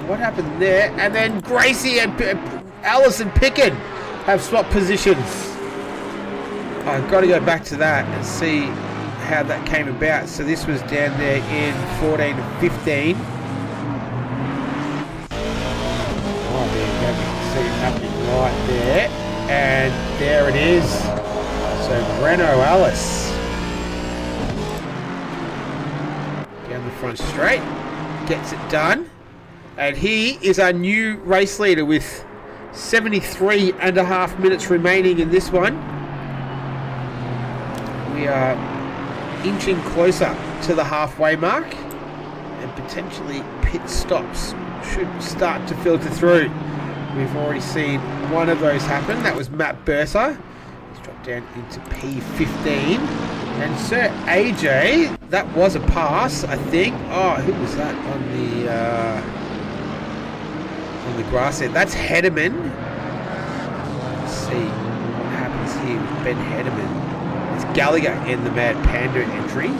S1: What happened there? And then Gracie and Alice and Pickett have swapped positions. I've got to go back to that and see how that came about. So this was down there in 14 and 15. Oh, there you go. You can see it happening right there. And there it is. So Renault Alice down the front straight, gets it done. And he is our new race leader with 73.5 minutes remaining in this one. We are inching closer to the halfway mark, and potentially pit stops should start to filter through. We've already seen one of those happen. That was Matt Bursa. He's dropped down into P15. And Sir AJ, that was a pass, I think. Oh, who was that on the grass there? That's Hedderman. Let's see what happens here with Ben Hedderman. It's Gallagher in the Mad Panda entry.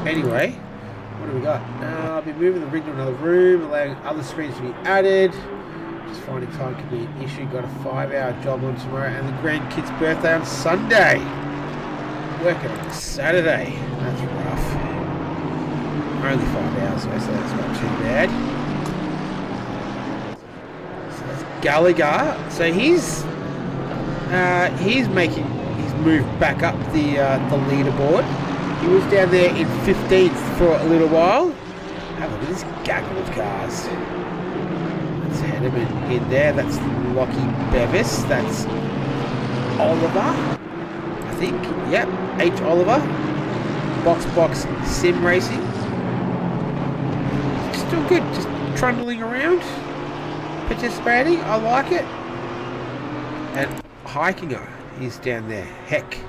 S1: Anyway, what do we got? I'll be moving the rig to another room, allowing other screens to be added. Just finding time can be an issue. Got a 5-hour job on tomorrow and the grandkid's birthday on Sunday. Working on Saturday. That's rough. Only 5 hours though, so that's not too bad. Gallagher. So he's making his move back up the leaderboard. He was down there in 15th for a little while. Have a look at this gaggle of cars. That's Henneman in there. That's Lockie Bevis. That's Oliver, I think. Yep, H. Oliver. Box Sim Racing. Still good. Just trundling around. Participating. I like it. And Hikinger is down there. Heck.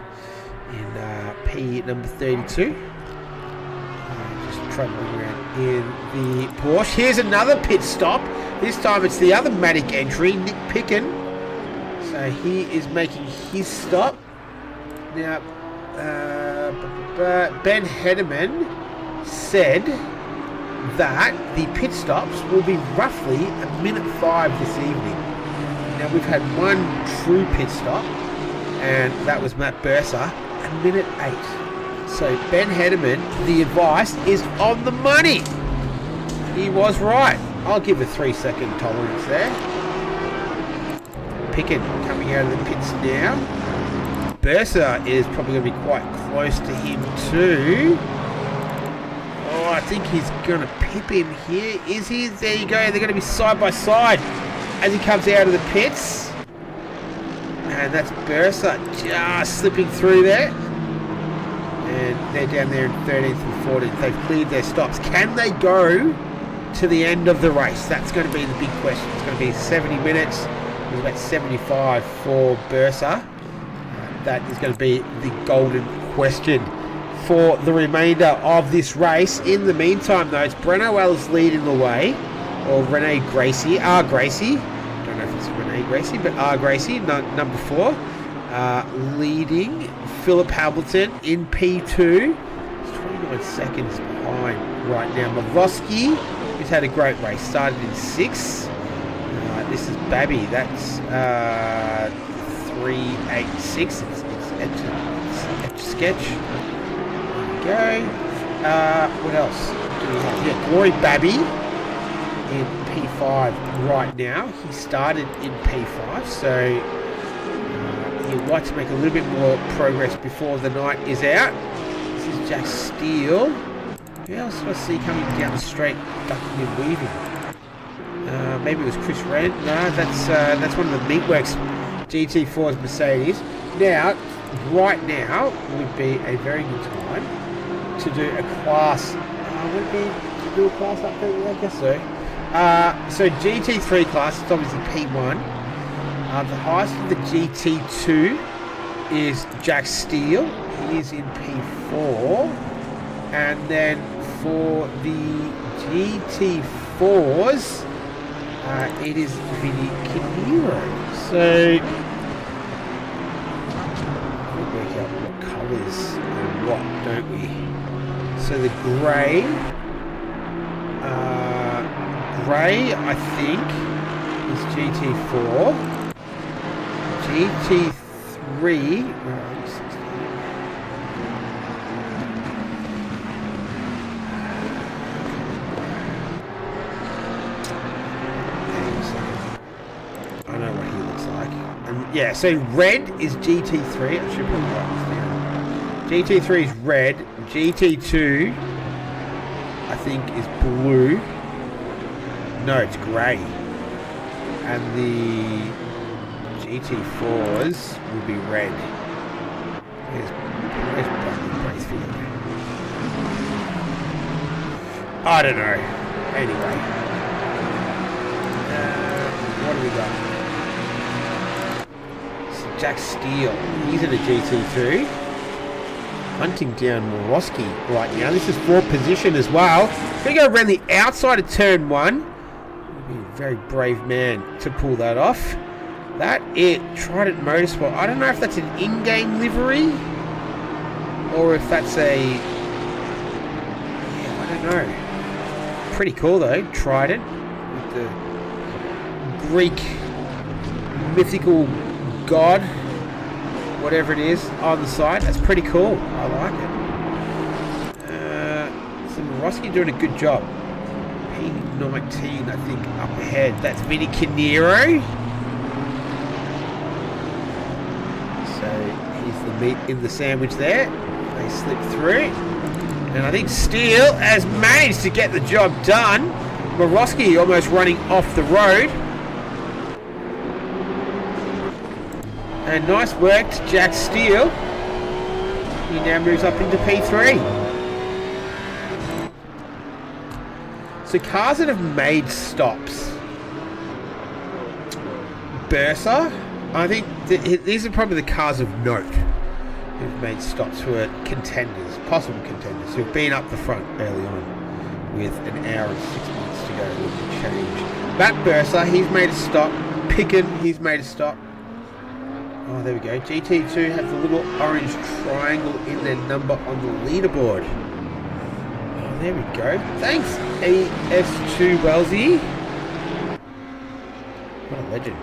S1: In P number 32. Just trundling around in the Porsche. Here's another pit stop. This time it's the other Matic entry, Nick Picken. So he is making his stop. Now, Ben Henneman said that the pit stops will be roughly a minute 5 this evening. Now, we've had one true pit stop, and that was Matt Bursa, a minute 8. So Ben Henneman, the advice is on the money. He was right. I'll give a 3-second tolerance there. Pickett coming out of the pits now. Bursa is probably going to be quite close to him too. Oh, I think he's going to pip him here. Is he? There you go. They're going to be side by side as he comes out of the pits. And that's Bursa just slipping through there. And they're down there in 13th and 14th. They've cleared their stops. Can they go to the end of the race? That's going to be the big question. It's going to be 70 minutes. It's about 75 for Bursa. That is going to be the golden question for the remainder of this race. In the meantime, though, it's Breno Wells leading the way, or Renee Gracie, R. Gracie. Don't know if it's Renee Gracie, but R. Gracie, number 4, leading. Philip Hamilton in P2. He's 29 seconds behind right now. Mavosky, who's had a great race, started in 6th. This is Babby. That's 386. It's etch sketch. There we go. What else do we have? Yeah, Glory Babby in P5 right now. He started in P5, so he'd like to make a little bit more progress before the night is out. This is Jack Steele. Who else do I see coming down the straight, ducking and weaving? Maybe it was Chris Rand. No, that's one of the Meatworks GT4's Mercedes. Now, right now would be a very good time to do a class. Would it be to do a class update? I guess so. So GT3 class, it's obviously P1. The highest of the GT2 is Jack Steele. He is in P4. And then for the GT4s, it is Vinny Canero. So, we'll work out what colours and what, don't we? So the grey, I think, is GT4. GT3, where are we? Yeah, so red is GT3. I should put that down. GT3 is red. GT2, I think, is blue. No, it's grey. And the GT4s will be red. Where's Bracefield? I don't know. Anyway. What do we got? Jack Steele, he's in a GT2. Hunting down Morosky right now. This is 4th position as well. Going to go around the outside of turn 1. Be a very brave man to pull that off. That it. Trident Motorsport. I don't know if that's an in-game livery or if that's a... Yeah, I don't know. Pretty cool though, Trident. With the Greek mythical god, whatever it is, on the side. That's pretty cool. I like it. So Morosky doing a good job. P19, I think, up ahead. That's Vinny Canero. meat in the sandwich there. They slip through. And I think Steele has managed to get the job done. Morosky almost running off the road. And nice work to Jack Steele. He now moves up into P3. So cars that have made stops. Bursa, I think these are probably the cars of note who've made stops, who are contenders, possible contenders, who've been up the front early on with an hour and 6 minutes to go with the change. Matt Bursa, he's made a stop. Picken, he's made a stop. Oh, there we go. GT2 has a little orange triangle in their number on the leaderboard. Oh, there we go. Thanks, AS2 Wellesley. What a legend.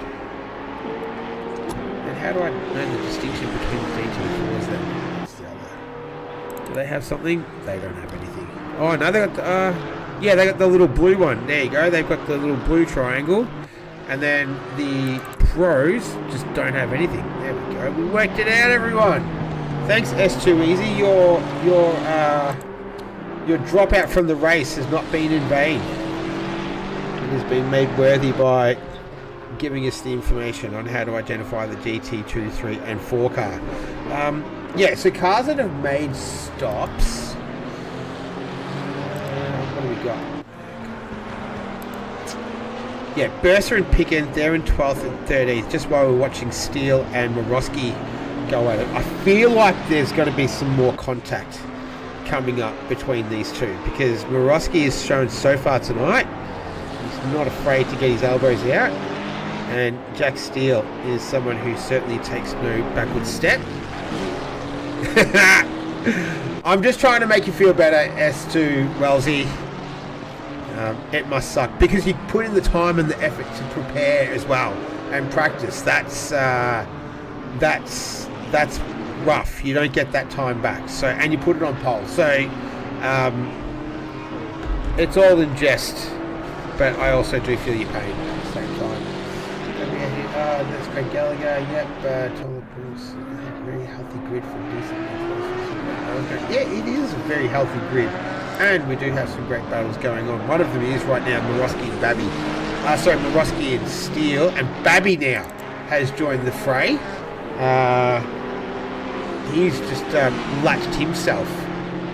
S1: And how do I know the distinction between the GT4s then? That's the other. Do they have something? They don't have anything. Oh, no, they got yeah, they got the little blue one. There you go. They've got the little blue triangle. And then the pros just don't have anything. There we go. We worked it out, everyone. Thanks, S2 Easy. Your dropout from the race has not been in vain. It has been made worthy by giving us the information on how to identify the GT2, 3 and 4 car. Yeah, so cars that have made stops. What do we got? Yeah, Bursa and Picken, they're in 12th and 13th, just while we're watching Steele and Morosky go at it. I feel like there's going to be some more contact coming up between these two, because Morosky has shown so far tonight he's not afraid to get his elbows out, and Jack Steele is someone who certainly takes no backward step. I'm just trying to make you feel better, S2 Wellesley. It must suck because you put in the time and the effort to prepare as well and practice. That's rough. You don't get that time back. So, and you put it on pole. So it's all in jest, but I also do feel your pain at the same time. That's Craig Gallagher. Yep. Very healthy grid for decent. Yeah, it is a very healthy grid. And we do have some great battles going on. One of them is right now Morosky and Babby. Morosky and Steele. And Babby now has joined the fray. He's just latched himself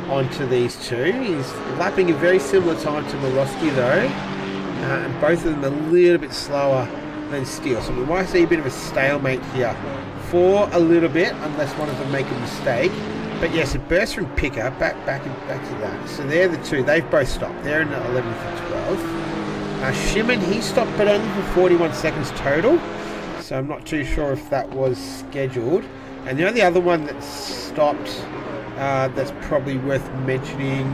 S1: onto these two. He's lapping a very similar time to Morosky though. And both of them a little bit slower than Steele. So we might see a bit of a stalemate here for a little bit, unless one of them make a mistake. But yes, it bursts from Picker, back to that. So they're the two. They've both stopped. They're in the 11th and 12th. Shimon, he stopped, but only for 41 seconds total. So I'm not too sure if that was scheduled. And the only other one that stopped that's probably worth mentioning,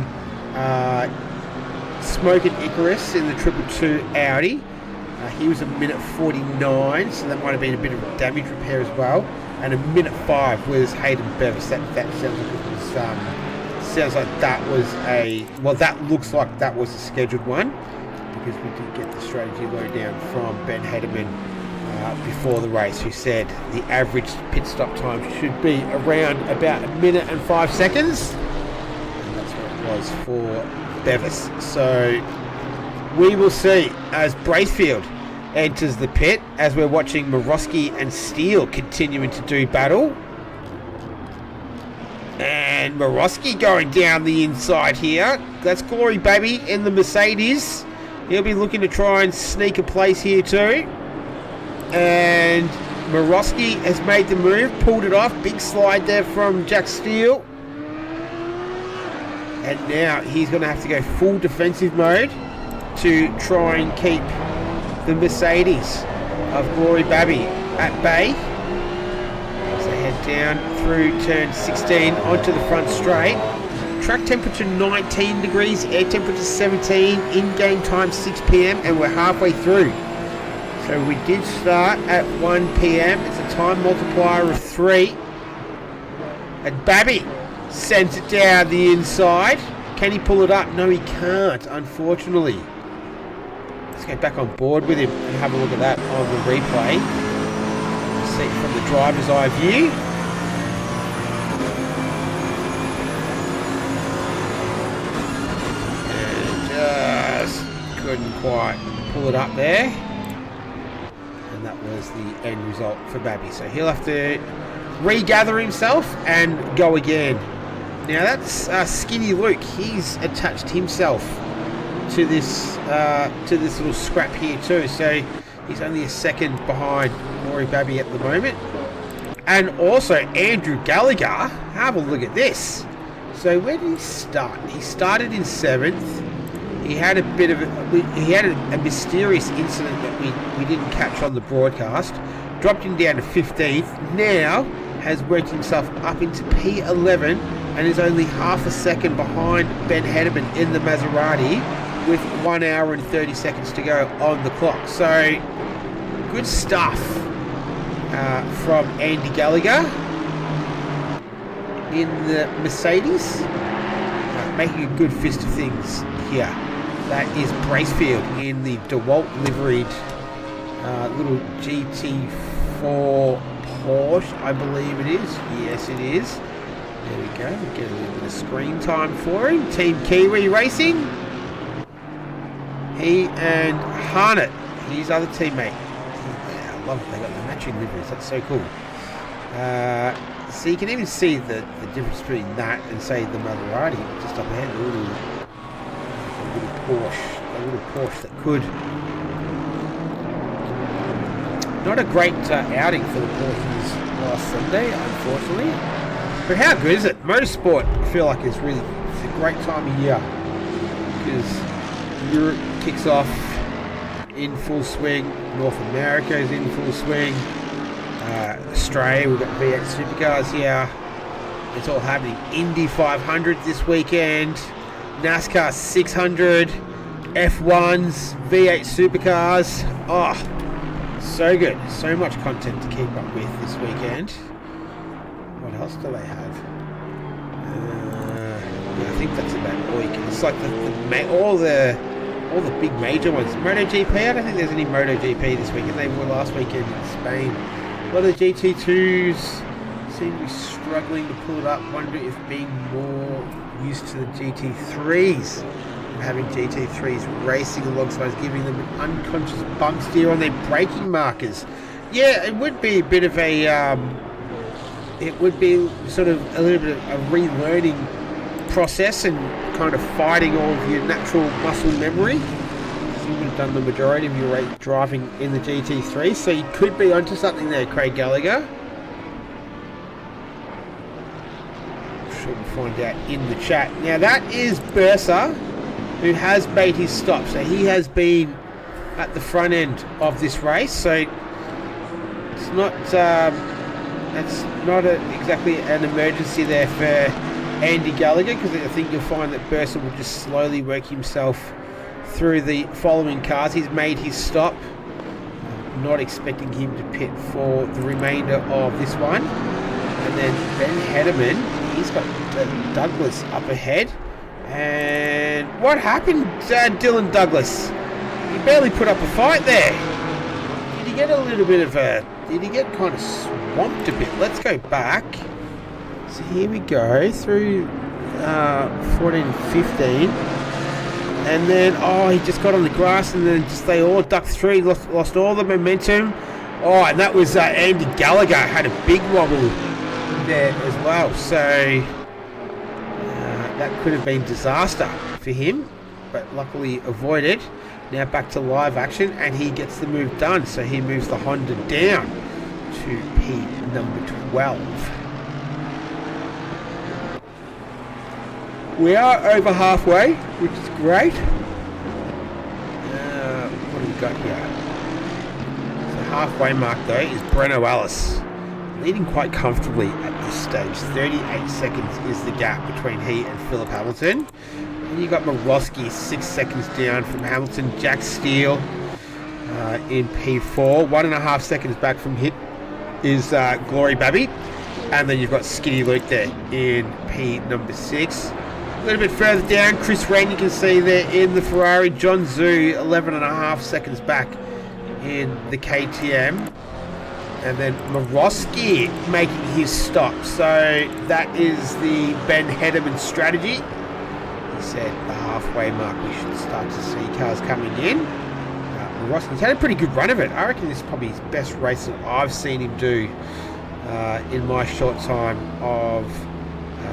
S1: Smoke and Icarus in the 222 Audi. He was a minute 49, so that might have been a bit of a damage repair as well. And a minute 5 was Hayden Bevis. That sounds like it was. Sounds like that was a. Well, that looks like that was a scheduled one, because we did get the strategy lowdown from Ben Hederman before the race, who said the average pit stop time should be around about a minute and 5 seconds. And that's what it was for Bevis. So we will see as Bracefield enters the pit, as we're watching Morosky and Steele continuing to do battle. And Morosky going down the inside here. That's Glory Baby in the Mercedes. He'll be looking to try and sneak a place here too. And Morosky has made the move, pulled it off. Big slide there from Jack Steele. And now he's going to have to go full defensive mode to try and keep the Mercedes of Glory Babby at bay. As they head down through turn 16 onto the front straight. Track temperature 19 degrees, air temperature 17, in-game time 6 p.m. and we're halfway through. So we did start at 1 p.m. It's a time multiplier of 3. And Babby sends it down the inside. Can he pull it up? No, he can't, unfortunately. Let's go back on board with him and have a look at that on the replay. See from the driver's eye view. couldn't quite pull it up there. And that was the end result for Babby. So he'll have to regather himself and go again. Now that's Skinny Luke. He's attached himself to this little scrap here too. So he's only a second behind Rory Babby at the moment. And also Andrew Gallagher. Have a look at this. So where did he start? He started in 7th. He had a bit of a mysterious incident that we didn't catch on the broadcast. Dropped him down to 15th. Now has worked himself up into P11 and is only half a second behind Ben Hedderman in the Maserati with 1 hour and 30 seconds to go on the clock. So good stuff from Andy Gallagher in the Mercedes, making a good fist of things here. That is Bracefield in the DeWalt liveried little GT4 Porsche, I believe it is. Yes, it is. There we go. We get a little bit of screen time for him. Team Kiwi Racing. He and Harnett, his other teammate. I love it. They got the matching liveries. That's so cool. So you can even see the difference between that and, say, the Maserati just up ahead. A little Porsche that could. Not a great outing for the Porsches last Sunday, unfortunately. But how good is it? Motorsport, I feel like it's a great time of year because Europe kicks off in full swing. North America is in full swing. Australia, we've got V8 Supercars here. It's all happening. Indy 500 this weekend. NASCAR 600. F1s. V8 Supercars. Oh, so good. So much content to keep up with this weekend. What else do they have? Yeah, I think that's about all you can. It's like all the big major ones. MotoGP, I don't think there's any MotoGP this weekend. They were last weekend in Spain. A lot of the GT2s seem to be struggling to pull it up. Wonder if being more used to the GT3s and having GT3s racing alongside giving them an unconscious bump steer on their braking markers. Yeah, it would be a bit of a it would be sort of a little bit of a relearning process and kind of fighting all of your natural muscle memory. You would have done the majority of your driving in the GT3, so you could be onto something there, Craig Gallagher. Sure we'll find out in the chat. Now that is Bursa, who has made his stop, so he has been at the front end of this race. So it's not exactly an emergency there for Andy Gallagher, because I think you'll find that Bursa will just slowly work himself through the following cars. He's made his stop. I'm not expecting him to pit for the remainder of this one. And then Ben Hedderman, he's got Douglas up ahead. And what happened, Dylan Douglas? He barely put up a fight there. Did he get a little bit of a... Did he get kind of swamped a bit? Let's go back. So here we go through 14 and 15. And then, he just got on the grass and then they all ducked through, lost all the momentum. Oh, and that was Andy Gallagher had a big wobble there as well. So that could have been disaster for him, but luckily avoided. Now back to live action and he gets the move done. So he moves the Honda down to P number 12. We are over halfway, which is great. What do we got here? So halfway mark though is Breno Ellis, leading quite comfortably at this stage. 38 seconds is the gap between he and Philip Hamilton. And you got Morosky 6 seconds down from Hamilton. Jack Steele in P4. 1.5 seconds back from him is Glory Babby. And then you've got Skinny Luke there in P number 6. A little bit further down, Chris Rain, you can see there in the Ferrari. John Zhu, 11.5 seconds back in the KTM. And then Morosky making his stop. So that is the Ben Hedderman strategy. He said, the halfway mark, we should start to see cars coming in. He's had a pretty good run of it. I reckon this is probably his best race that I've seen him do in my short time of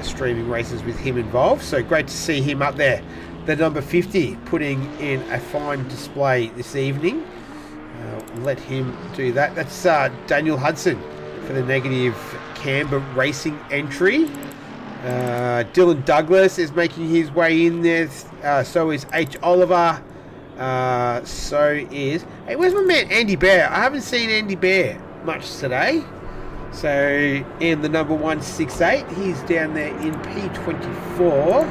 S1: streaming races with him involved. So great to see him up there. The number 50 putting in a fine display this evening. Let him do that. That's Daniel Hudson for the negative Canberra Racing entry. Dylan Douglas is making his way in there. So is H. Oliver. So is... Hey, where's my man Andy Bear? I haven't seen Andy Bear much today. So, in the number 168, he's down there in P24.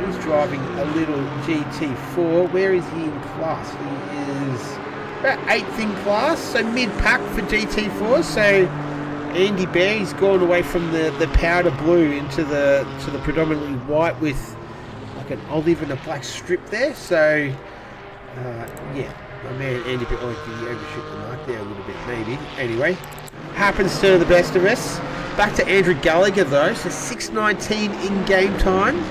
S1: He's driving a little GT4. Where is he in class? He is about 8th in class, so mid-pack for GT4. So, Andy Bear, he's gone away from the powder blue into the predominantly white with like an olive and a black strip there. So, yeah, my man Andy Bear, did he overshoot the mark there a little bit? Maybe. Anyway, happens to the best of us. Back to Andrew Gallagher though, so 6:19 in game time.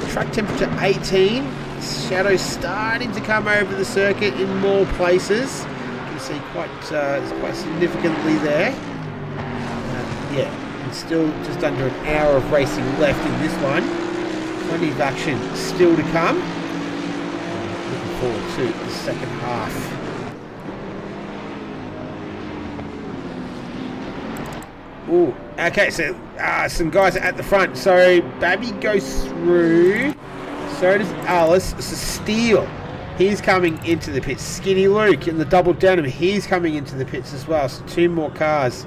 S1: Track temperature 18. Shadows starting to come over the circuit in more places. You can see quite significantly there. Yeah, and still just under an hour of racing left in this one. Plenty of action still to come. Looking forward to the second half. Ooh, okay, so some guys at the front. So Babby goes through. So does Alice. So Steele, he's coming into the pits. Skinny Luke in the double denim, he's coming into the pits as well. So two more cars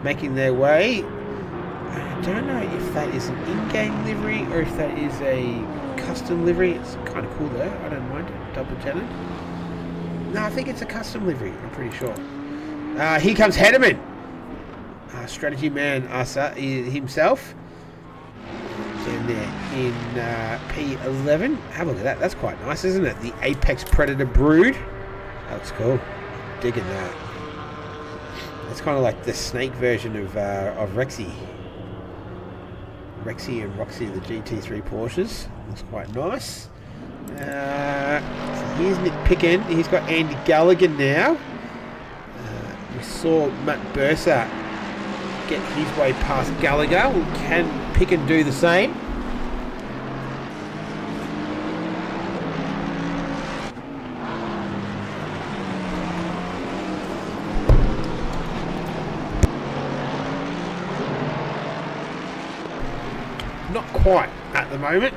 S1: making their way. I don't know if that is an in-game livery or if that is a custom livery. It's kind of cool though. I don't mind it. Double denim. No, I think it's a custom livery. I'm pretty sure. Here comes Hedderman. Strategy man Asa himself down there in P11. Have a look at that. That's quite nice, isn't it? The Apex Predator Brood. That looks cool. Digging that. It's kind of like the snake version of Rexy. Rexy and Roxy, the GT3 Porsches. Looks quite nice. So here's Nick Picken. He's got Andy Gallagher now. We saw Matt Bursa get his way past Gallagher. Can Picken do the same? Not quite at the moment.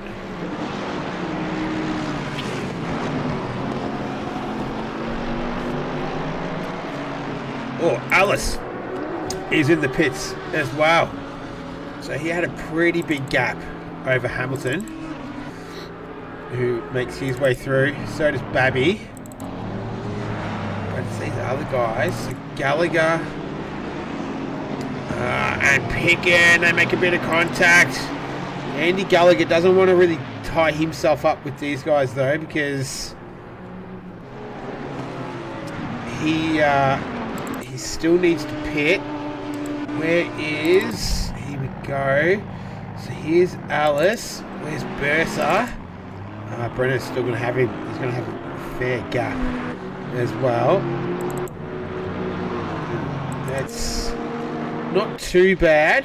S1: Oh, Alice is in the pits as well. So he had a pretty big gap over Hamilton, who makes his way through. So does Babby. But it's these other guys. So Gallagher and Picken, they make a bit of contact. Andy Gallagher doesn't want to really tie himself up with these guys though, because he still needs to pit. Where is... Here we go. So here's Alice. Where's Bursa? Brenner's still going to have him. He's going to have a fair gap as well. That's not too bad.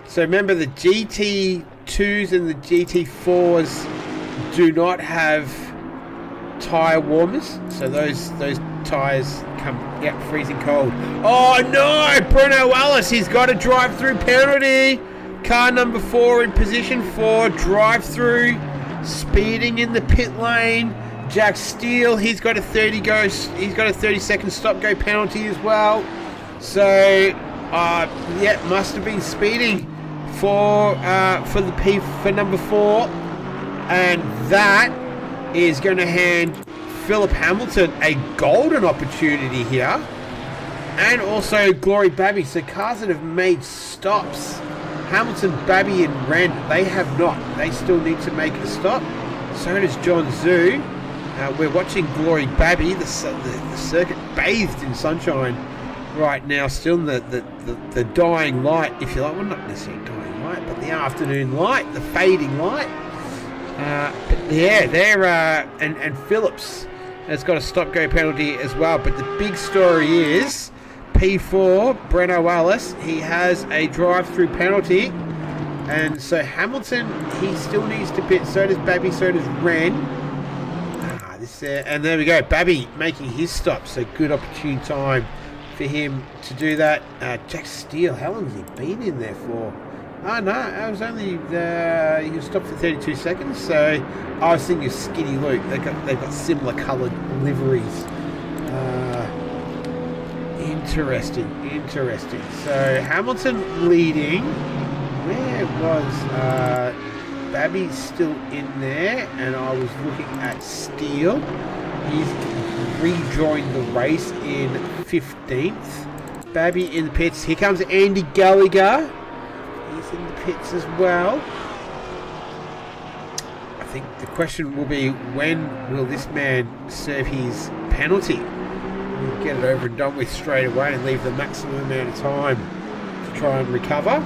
S1: So remember, the GT2s and the GT4s do not have tyre warmers. So those tyres come out freezing cold. Oh no! Bruno Wallace, he's got a drive-through penalty. Car number 4 in position 4, drive-through, speeding in the pit lane. Jack Steele, he's got a 30-second stop-go penalty as well. So, yeah, must have been speeding for number 4, and that is going to hand Philip Hamilton a golden opportunity here, and also Glory Babby. So cars that have made stops, Hamilton, Babby and Wren, they have not. They still need to make a stop. So does John Zhu. We're watching Glory Babby, the circuit bathed in sunshine right now, still in the dying light, if you like. Well, not necessarily dying light, but the afternoon light, the fading light. But yeah, they're and Phillips has got a stop-go penalty as well. But the big story is P4 Breno Ellis. He has a drive-through penalty, and so Hamilton, he still needs to pit. So does Babby. So does Ren. And there we go. Babby making his stop. So good opportune time for him to do that. Jack Steele, how long has he been in there for? Oh no, I was only he was stopped for 32 seconds. So I was thinking of Skinny Luke. They've got similar coloured liveries. Interesting. So Hamilton leading. Where was Babby's still in there, and I was looking at Steele. He's rejoined the race in 15th. Babby in the pits. Here comes Andy Gallagher. He's in the pits as well. I think the question will be, when will this man serve his penalty? We'll get it over and done with straight away and leave the maximum amount of time to try and recover.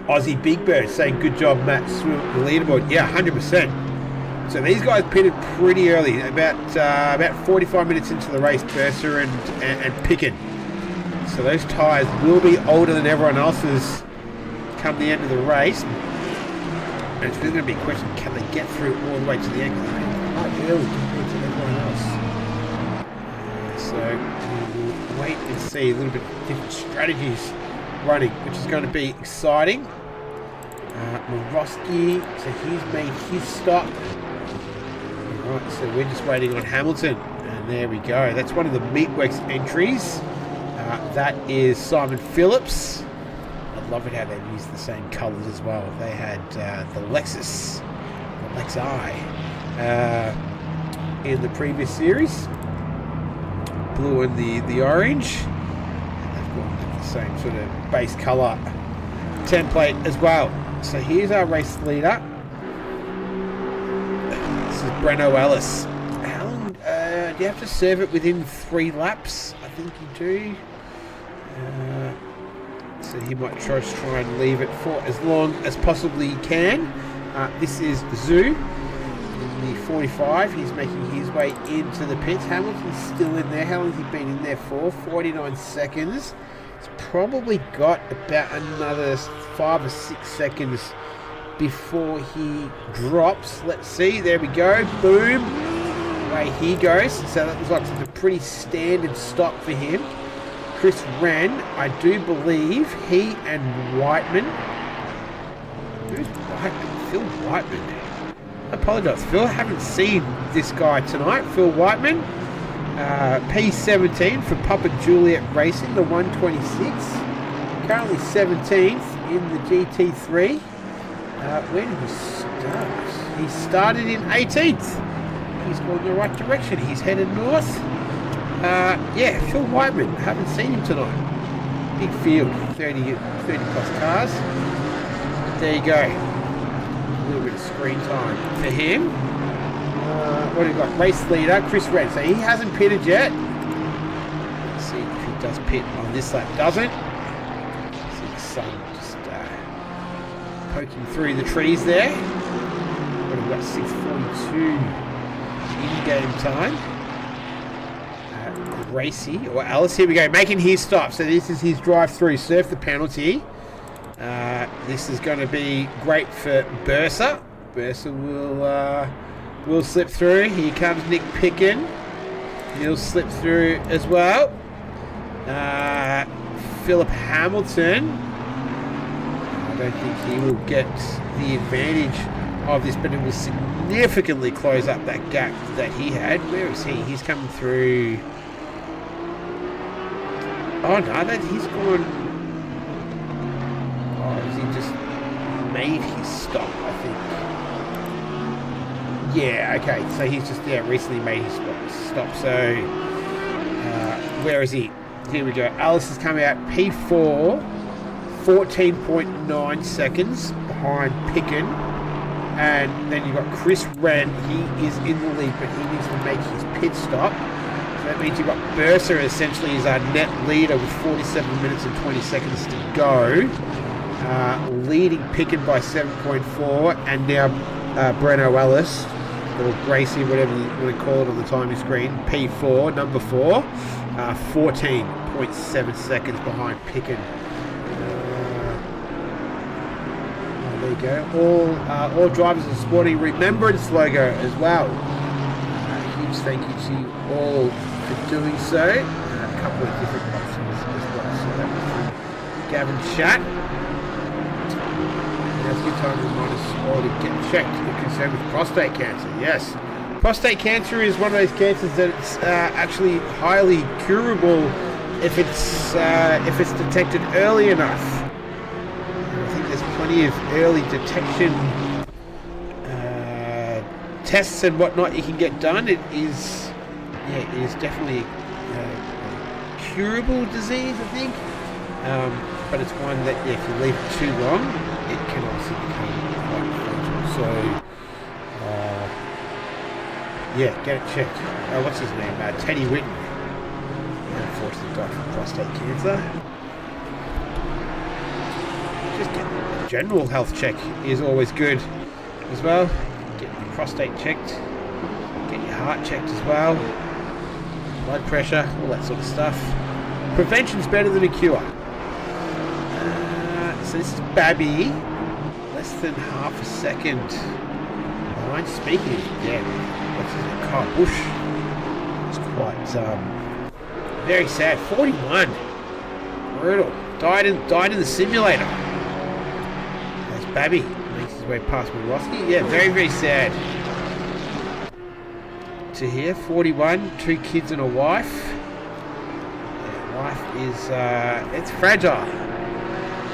S1: Aussie Big Bird saying good job, Matt, swim the leaderboard. Yeah, 100%. So these guys pitted pretty early, about 45 minutes into the race, Bursa and Picken. So those tyres will be older than everyone else's come the end of the race. And it's really going to be a question, can they get through all the way to the end? Quite early compared to everyone else. So we'll wait and see a little bit of different strategies running, which is going to be exciting. Morosky, so he's made his stop. Alright, so we're just waiting on Hamilton, and there we go. That's one of the Meatworks entries. That is Simon Phillips. I love it how they've used the same colours as well. They had the Lexus, the Lexi, in the previous series. Blue and the orange. And they've got the same sort of base colour template as well. So here's our race leader. This is Breno Ellis. How long do you have to serve it within 3 laps? I think you do. So he might try and leave it for as long as possibly he can. This is Zoo in the 45. He's making his way into the pits. Hamilton's still in there. How long has he been in there for? 49 seconds. He's probably got about another 5 or 6 seconds before he drops. Let's see. There we go. Boom. Away he goes. So that looks like it's a pretty standard stop for him. Chris Wren, I do believe he and Whiteman. Who's Whiteman? Phil Whiteman. I apologise, Phil. I haven't seen this guy tonight. Phil Whiteman. P17 for Papa Juliet Racing, the 126. Currently 17th in the GT3. Where did he start? He started in 18th. He's going the right direction. He's headed north. Yeah, Phil Whiteman. Haven't seen him tonight. Big field, 30 plus cars. There you go. A little bit of screen time for him. What do we got? Race leader, Chris Red. So he hasn't pitted yet. Let's see if he does pit on this lap. Doesn't. See the sun just poking through the trees there. What have we got? 6:42 in-game time. Gracie or Alice, here we go, making his stop. So this is his drive-through. Surf the penalty. This is going to be great for Bursa. Bursa will slip through. Here comes Nick Picken. He'll slip through as well. Philip Hamilton. I don't think he will get the advantage of this, but it will significantly close up that gap that he had. Where is he? He's coming through. Oh no, he's gone. Oh, has he just made his stop, I think? Yeah, okay, so he's just, recently made his stop. So, where is he? Here we go. Alice is coming out P4, 14.9 seconds behind Picken. And then you've got Chris Wren. He is in the lead, but he needs to make his pit stop. So that means you've got Bursa essentially as our net leader with 47 minutes and 20 seconds to go. Leading Picken by 7.4, and now Breno Ellis, or Gracie, whatever you want to call it on the timing screen, P4, number 4, 14.7 seconds behind Picken. There you go. All drivers are sporting Remembrance logo as well. Huge thank you to you all for doing so. A couple of different options as well. So that was Gavin Chat. Now's a good time to remind us all to get checked if you're concerned with prostate cancer. Yes. Prostate cancer is one of those cancers that's actually highly curable if it's detected early enough. There's plenty of early detection tests and whatnot you can get done. It is definitely a curable disease, I think. But it's one that, if you leave it too long, it can obviously become quite fatal. So, get it checked. What's his name? Teddy Whitten. Unfortunately, died from prostate cancer. Just get general health check is always good as well. Get your prostate checked, get your heart checked as well, blood pressure, all that sort of stuff. Prevention's better than a cure. So this is Babby, less than half a second behind. Speaking of dead, what's his name? Kyle Busch. It's quite very sad. 41, brutal. Died in the simulator. Babby makes his way past Milwaukee. Yeah, very, very sad to hear. 41, 2 kids and a wife. Yeah, life is, it's fragile.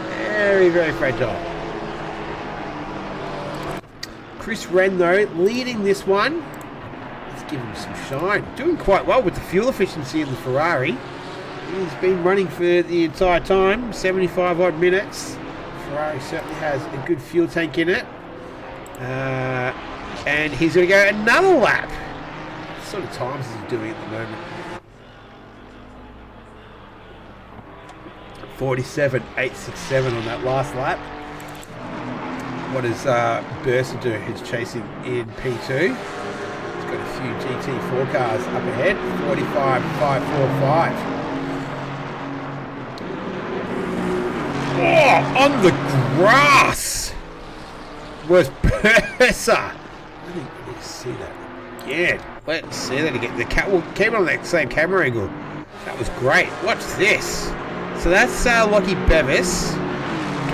S1: Very, very fragile. Chris Wren, though, leading this one. Let's give him some shine. Doing quite well with the fuel efficiency in the Ferrari. He's been running for the entire time, 75 odd minutes. Ferrari certainly has a good fuel tank in it. And he's going to go another lap. What sort of times is he doing at the moment? 47.867 on that last lap. What does Bursa do, who's chasing in P2? He's got a few GT4 cars up ahead. 45.545. Oh, on the grass was Bursa. I think we need to see that again. Let's see that again. The cat will keep it on that same camera angle. That was great. Watch this. So that's Lockie Bevis.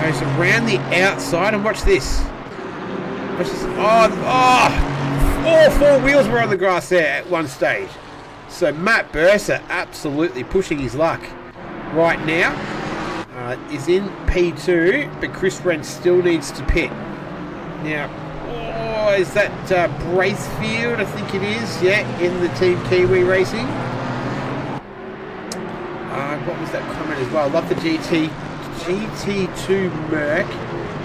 S1: Goes around the outside and watch this. Watch this. All 4 wheels were on the grass there at one stage. So Matt Bursa absolutely pushing his luck right now. Is in P2, but Chris Wren still needs to pit. Now, is that Bracefield? I think it is. Yeah, in the Team Kiwi Racing. What was that comment as well? I love the GT2 Merc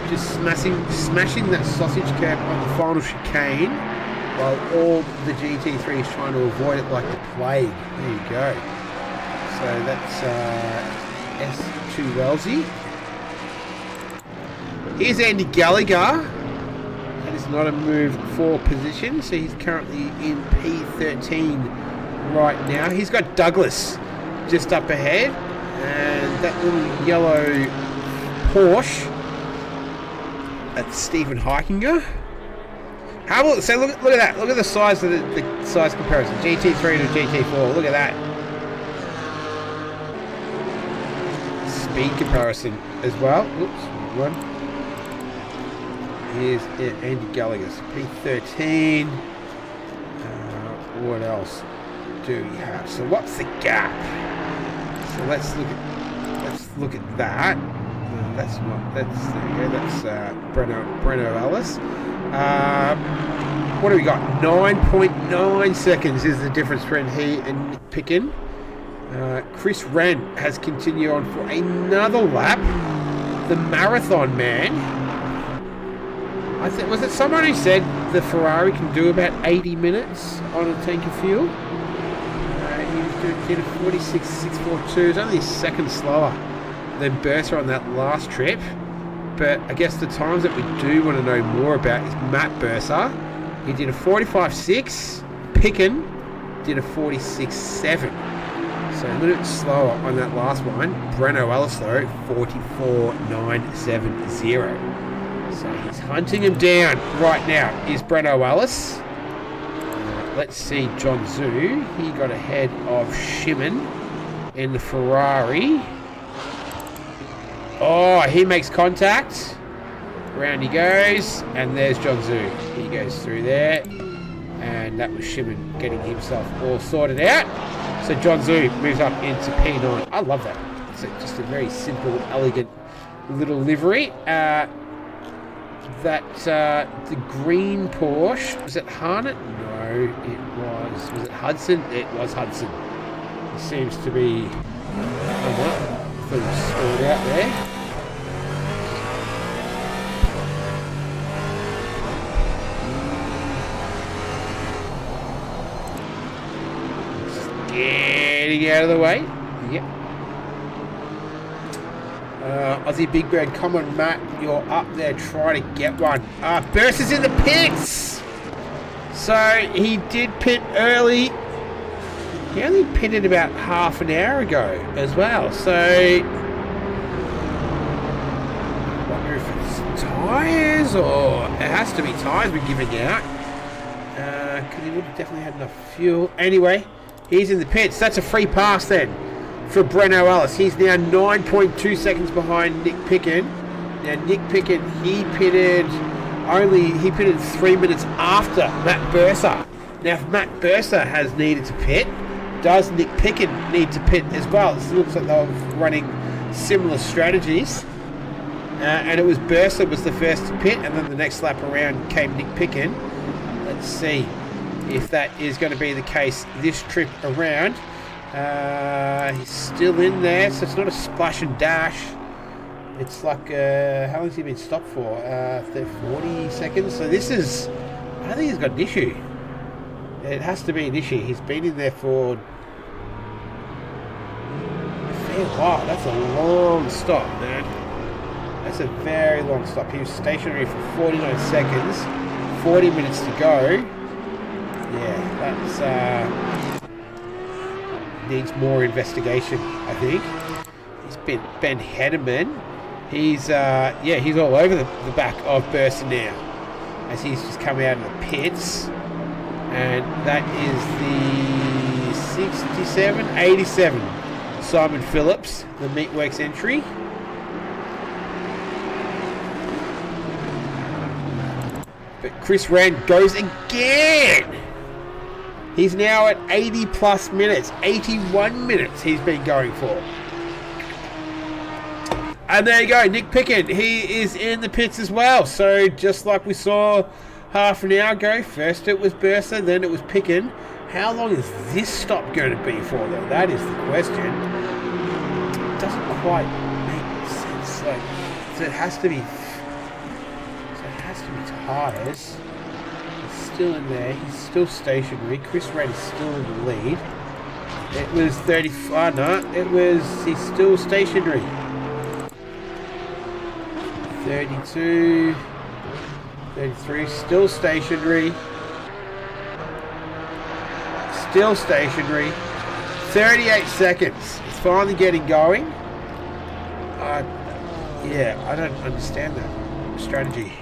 S1: just smashing that sausage curb on the final chicane, while all the GT3 is trying to avoid it like the plague. There you go. So that's S2 Wellesley. Here's Andy Gallagher. That is not a move for position, so he's currently in P13 right now. He's got Douglas just up ahead, and that little yellow Porsche, that's Stephen Heikinger. How about, so look at that. Look at the size of the size comparison. GT3 to GT4. Look at that. Speed comparison as well. Oops, one. Here's Andy Gallagher, P13. What else do we have? So what's the gap? So let's look at that. That's Breno Ellis. What do we got? 9.9 seconds is the difference between he and Nick Picken. Chris Wren has continued on for another lap. The marathon man. Was it someone who said the Ferrari can do about 80 minutes on a tank of fuel? He was did a 46.642. It's only a second slower than Bursa on that last trip. But I guess the times that we do want to know more about is Matt Bursa. He did a 45.6. Picken did a 46.7. So a little bit slower on that last one. Breno Ellis though, 44.970. So he's hunting him down right now. Is Breno Ellis. Let's see John Zhu. He got ahead of Shimon in the Ferrari. Oh, he makes contact. Round he goes. And there's John Zhu. He goes through there. And that was Shimon getting himself all sorted out. So John Zhu moves up into P9. I love that. It's just a very simple, elegant little livery. The green Porsche, was it Harnett? No, it was it Hudson? It was Hudson. It seems to be stored out there. Just getting out of the way. Yep. Aussie Big Bird, come on, Matt. You're up there. Try to get one. Burst is in the pits. So he did pit early. He only pitted about half an hour ago as well. So I wonder if it's tyres or it has to be tyres we're giving out. Because he would have definitely had enough fuel. Anyway, he's in the pits. That's a free pass then for Breno Ellis. He's now 9.2 seconds behind Nick Picken. Now Nick Picken, he pitted 3 minutes after Matt Bursa. Now if Matt Bursa has needed to pit, does Nick Picken need to pit as well? It looks like they were running similar strategies. And it was Bursa was the first to pit, and then the next lap around came Nick Picken. Let's see if that is going to be the case this trip around. He's still in there, so it's not a splash and dash. It's like, how long has he been stopped for? 40 seconds. So this is, I think he's got an issue. It has to be an issue. He's been in there for a fair while. That's a long stop, man. That's a very long stop. He was stationary for 49 seconds, 40 minutes to go. Yeah, that's needs more investigation, I think. He's been Ben Hederman. He's he's all over the back of Bursa now as he's just come out of the pits, and that is the 87 Simon Phillips, the Meatworks entry. But Chris Wren goes again. He's now at 80 plus minutes, 81 minutes he's been going for. And there you go, Nick Picken, he is in the pits as well. So just like we saw half an hour ago, first it was Bursa, then it was Picken. How long is this stop going to be for though? That is the question. It doesn't quite make sense. So it has to be tyres. Still in there, he's still stationary. Chris Wren is still in the lead. It was 35, no, he's still stationary. 32, 33, still stationary. Still stationary. 38 seconds. It's finally getting going. Yeah, I don't understand that strategy.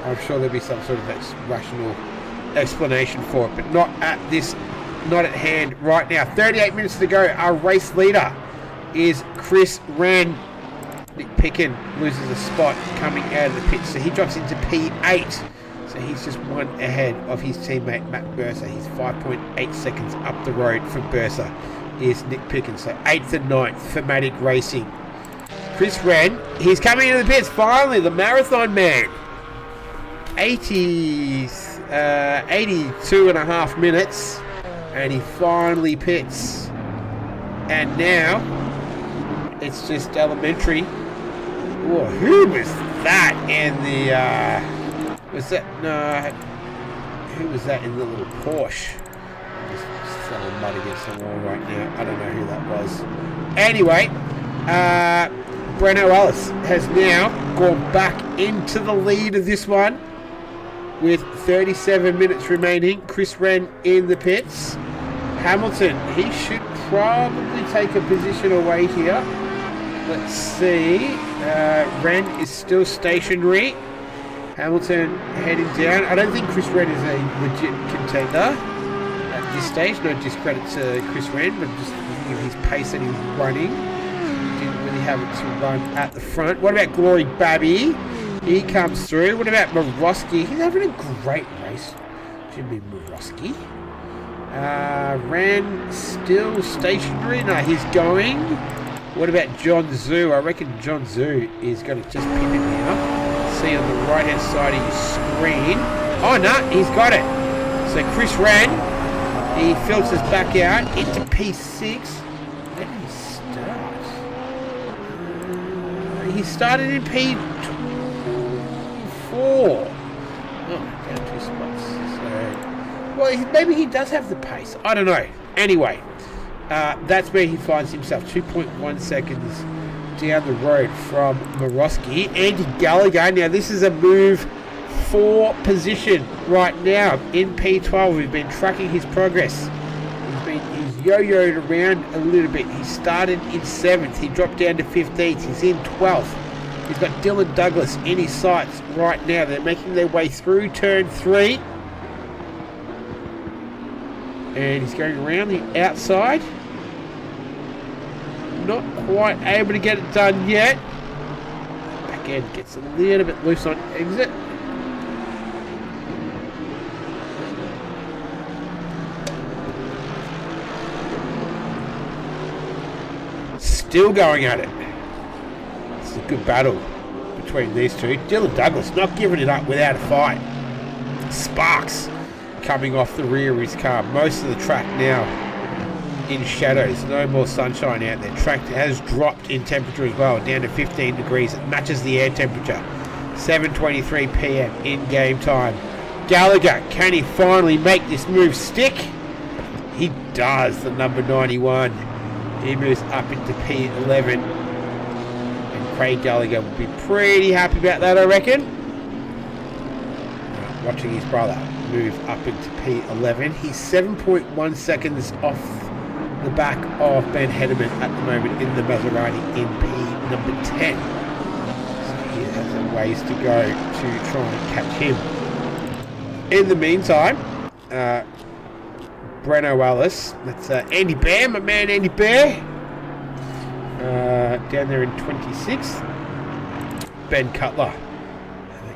S1: I'm sure there'll be some sort of rational explanation for it, but not at hand right now. 38 minutes to go. Our race leader is Chris Wren. Nick Picken loses a spot coming out of the pit, so he drops into P8. So he's just one ahead of his teammate Matt Bursa. He's 5.8 seconds up the road from Bursa is Nick Picken. So 8th and 9th for Matic Racing. Chris Wren, he's coming into the pits finally, the marathon man. 82 and a half minutes, and he finally pits. And now it's just elementary. Whoa, who was that in the was that, no, Who was that in the little Porsche? I'm just throwing mud against the wall right now. I don't know who that was. Anyway, Breno Ellis has now gone back into the lead of this one with 37 minutes remaining. Chris Wren in the pits. Hamilton, he should probably take a position away here. Let's see. Wren is still stationary. Hamilton heading down. I don't think Chris Wren is a legit contender at this stage. No discredit to Chris Wren, but just looking at his pace that he's running. Didn't really have it to run at the front. What about Glory Babby? He comes through. What about Morosky? He's having a great race. Jimmy Morosky. Wren still stationary. No, he's going. What about John Zhu? I reckon John Zhu is going to just pin it now. See on the right hand side of your screen. Oh no, he's got it. So Chris Wren, he filters back out into P6. Where did he start? He started in P4. Oh, down 2 spots. So, well, maybe he does have the pace. I don't know. Anyway, that's where he finds himself. 2.1 seconds down the road from Morosky. Andy Gallagher. Now, this is a move for position right now in P12. We've been tracking his progress. He's yo-yoed around a little bit. He started in 7th. He dropped down to 15th. He's in 12th. He's got Dylan Douglas in his sights right now. They're making their way through turn 3. And he's going around the outside. Not quite able to get it done yet. Back end gets a little bit loose on exit. Still going at it. It's a good battle between these two. Dylan Douglas not giving it up without a fight. Sparks coming off the rear of his car. Most of the track now in shadows. No more sunshine out there. Track has dropped in temperature as well, down to 15 degrees. It matches the air temperature. 7:23 p.m. in game time. Gallagher, can he finally make this move stick? He does, the number 91. He moves up into P11. And Craig Gallagher will be pretty happy about that, I reckon. Watching his brother move up into P11. He's 7.1 seconds off the back of Ben Hederman at the moment in the Maserati in P number 10. So he has a ways to go to try and catch him. In the meantime, Breno Ellis, that's Andy Bear, my man Andy Bear, down there in 26th. Ben Cutler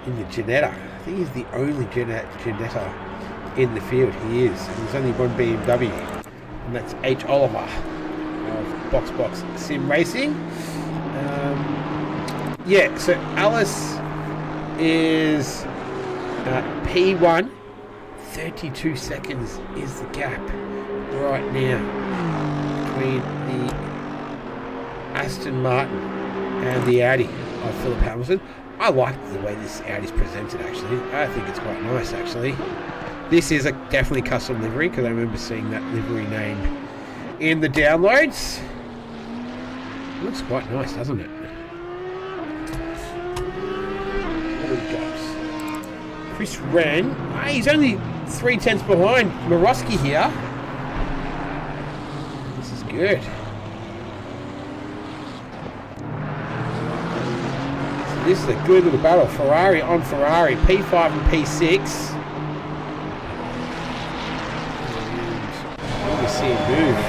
S1: in the Ginetta. I think he's the only Ginetta in the field. He is. And there's only one BMW, and that's H. Oliver of Box Sim Racing. Yeah, so Alice is P1. 32 seconds is the gap right now between the Aston Martin and the Audi of Philip Hamilton. I like the way this Audi's presented, actually. I think it's quite nice, actually. This is a definitely custom livery, because I remember seeing that livery name in the downloads. It looks quite nice, doesn't it? There he goes. Chris Wren. He's only 3/10 behind Morosky here. This is good. So this is a good little battle. Ferrari on Ferrari. P5 and P6. And we see him move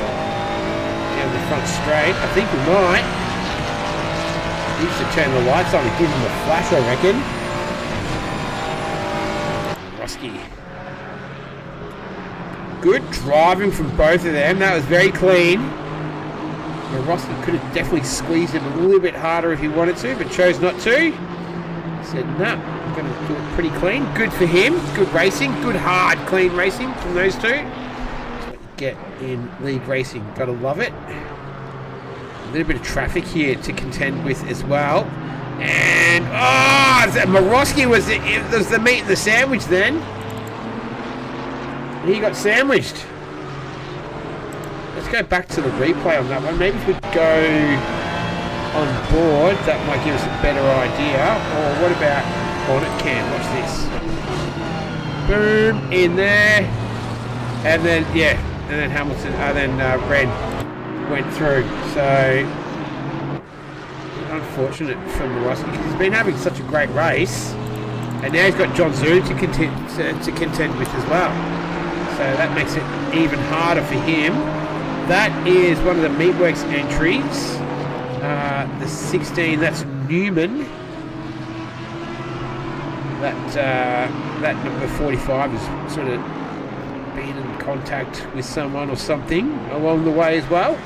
S1: down the front straight. I think we might. He needs to turn the lights on and give him a flash, I reckon. Morosky. Good driving from both of them. That was very clean. Morosky could have definitely squeezed him a little bit harder if he wanted to, but chose not to. He said, no, I'm going to do it pretty clean. Good for him. Good racing. Good, hard, clean racing from those two. That's what you get in league racing. Got to love it. A little bit of traffic here to contend with as well. And, Morosky was the meat in the sandwich then. He got sandwiched. Let's go back to the replay on that one. Maybe if we go on board, that might give us a better idea. Or what about on it cam? Watch this. Boom, in there. And then, yeah, and then Hamilton, Red went through. So, unfortunate for Morosky because he's been having such a great race. And now he's got John Zhu to contend with as well. So that makes it even harder for him. That is one of the Meatworks entries. The 16, that's Newman. That number 45 is sort of been in contact with someone or something along the way as well.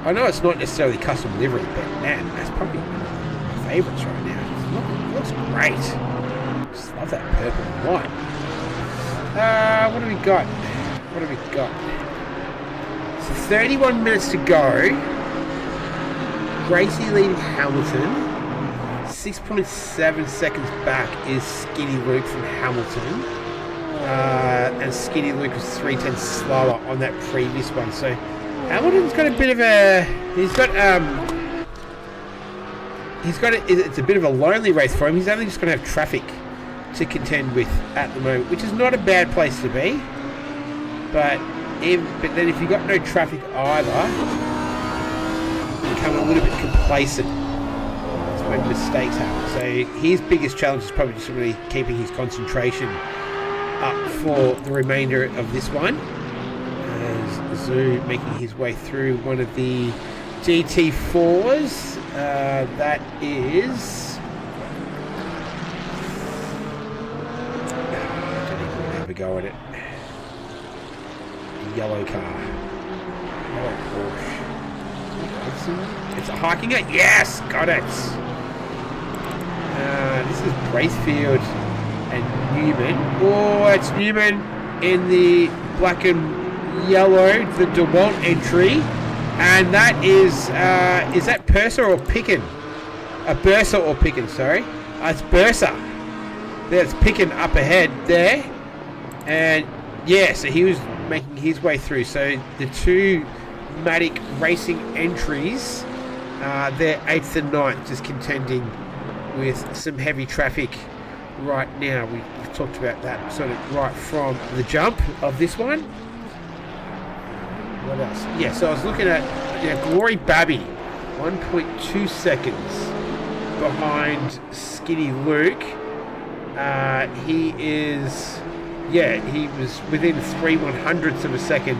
S1: I know it's not necessarily custom livery, but man, that's probably one of my favourites right now. It looks great. Just love that purple and white. What do we got? So 31 minutes to go. Gracie leading Hamilton. 6.7 seconds back is Skinny Luke from Hamilton. And Skinny Luke was 3/10 slower on that previous one. So Hamilton's got a bit of a... It's a bit of a lonely race for him. He's only just going to have traffic to contend with at the moment, which is not a bad place to be. But then if you've got no traffic either, you become a little bit complacent. That's when mistakes happen. So his biggest challenge is probably just really keeping his concentration up for the remainder of this one. As Zhu making his way through one of the GT4s. That is... I don't even have a go at it. Yellow car. Yellow Porsche. It's a hiking it? Yes! Got it! This is Bracefield and Newman. Oh, it's Newman in the black and yellow, the DeWalt entry. And that is that Purser or Picken? Bursa or Picken, sorry. It's Bursa. There's Picken up ahead there. And yeah, so he was making his way through. So the two Matic Racing entries, they're 8th and 9th, just contending with some heavy traffic right now. We've talked about that sort of right from the jump of this one. What else? Yeah, so I was looking at Glory Babby, 1.2 seconds behind Skinny Luke. He was within 3/100ths of a second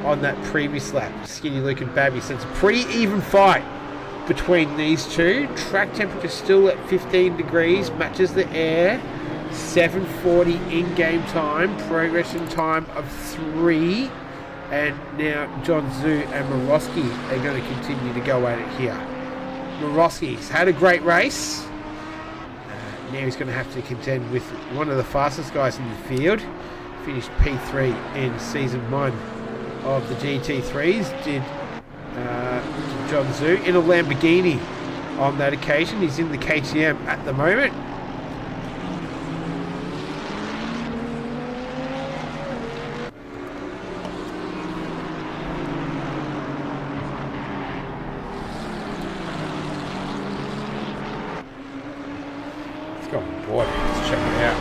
S1: on that previous lap, Skinny Luke and Babby. So it's a pretty even fight between these two. Track temperature still at 15 degrees, matches the air. 7:40 in-game time, progression time of 3. And now John Zhu and Morosky are going to continue to go at it here. Morosky's had a great race. Now he's going to have to contend with one of the fastest guys in the field. Finished P3 in Season 1 of the GT3s. Did John Zhu in a Lamborghini on that occasion. He's in the KTM at the moment. Go on board. Let's check it out.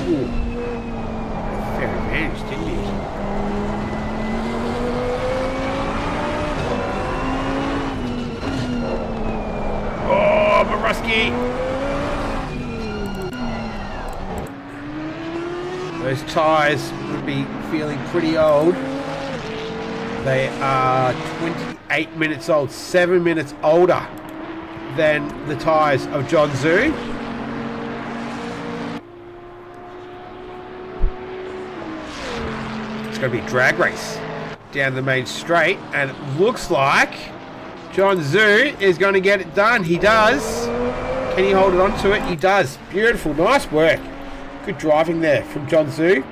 S1: Ooh. Fair advantage, didn't he? Morosky. Those tyres would be feeling pretty old. They are 28 minutes old, 7 minutes older than the tyres of John Zhu. It's going to be a drag race down the main straight, and it looks like John Zhu is going to get it done. He does. Can he hold it on to it? He does. Beautiful. Nice work. Good driving there from John Zhu.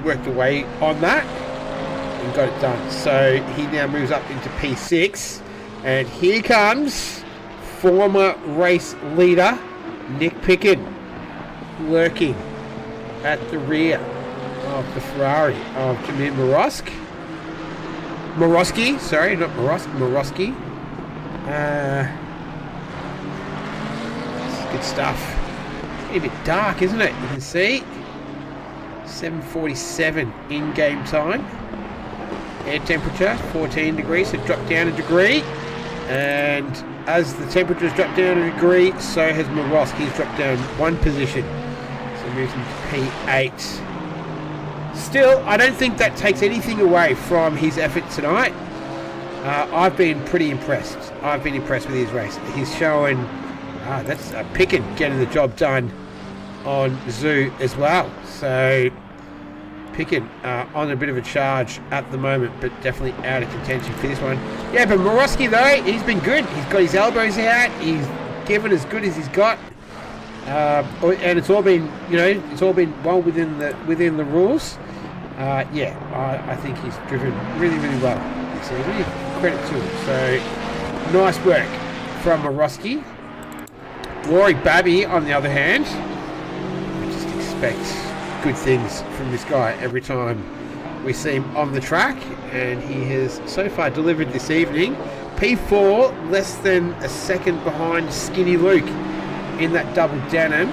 S1: Worked away on that and got it done. So he now moves up into P6. And here comes former race leader Nick Pickett lurking at the rear of the Ferrari of Jamir Morosky, sorry, not Morosky. This is good stuff. It's a bit dark, isn't it? You can see 7:47 in-game time. Air temperature 14 degrees, so dropped down a degree. And as the temperature's dropped down a degree, so has Morosky's dropped down one position. So moves into P8. Still, I don't think that takes anything away from his effort tonight. I've been pretty impressed. I've been impressed with his race. He's showing that's Pickett getting the job done on Zhu as well. So Pickett on a bit of a charge at the moment, but definitely out of contention for this one. Yeah, but Morosky though, he's been good. He's got his elbows out. He's given as good as he's got. And it's all been, it's all been well within the rules. I think he's driven really, really well. So really credit to him. So nice work from Morosky. Rory Babby, on the other hand, we just expect good things from this guy every time we see him on the track, and he has so far delivered this evening. P4, less than a second behind Skinny Luke in that double denim.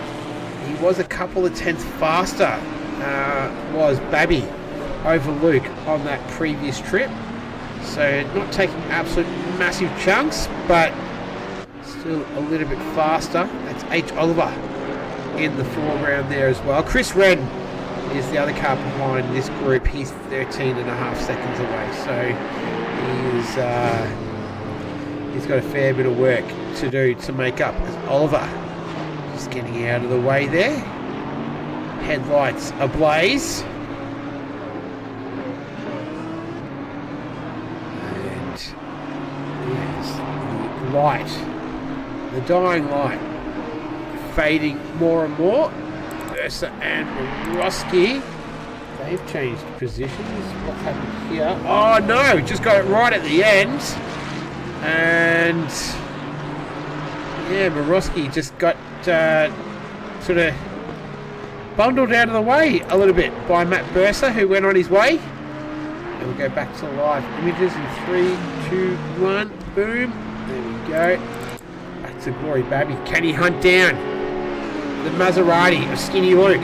S1: He was a couple of tenths faster, was Babby over Luke on that previous trip. So not taking absolute massive chunks, but still a little bit faster. That's H. Oliver in the foreground there as well. Chris Wren is the other car behind this group. He's 13.5 seconds away. So he's got a fair bit of work to do to make up, as Oliver just getting out of the way there. Headlights ablaze. And there's the light, the dying light, fading more and more. Versa and Morosky, they've changed positions. What's happened here? Oh no, just got it right at the end. And yeah, Morosky just got sort of bundled out of the way a little bit by Matt Bursa, who went on his way. And we'll go back to live images in 3, 2, 1. Boom. There we go. Back to Glory Babby. Can he hunt down the Maserati of Skinny Luke?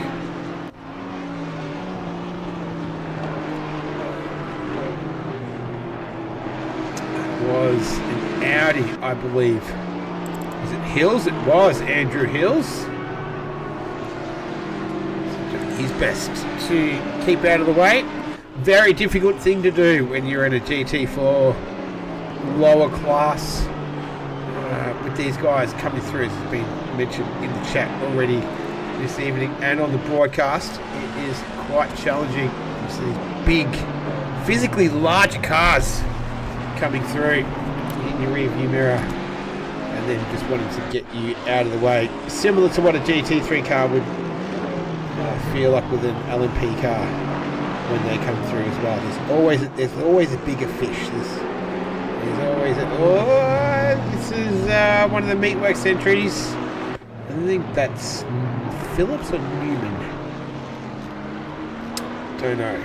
S1: That was an Audi, I believe. Is it Hills? It was Andrew Hills. His best to keep out of the way. Very difficult thing to do when you're in a GT4 lower class. With these guys coming through, as has been mentioned in the chat already this evening and on the broadcast, it is quite challenging. You see these big, physically larger cars coming through in your rear view mirror, and then just wanting to get you out of the way, similar to what a GT3 car would feel like with an LMP car when they come through as well. There's always a bigger fish. There's always this is one of the Meatworks entries. I think that's Phillips or Newman. Don't know.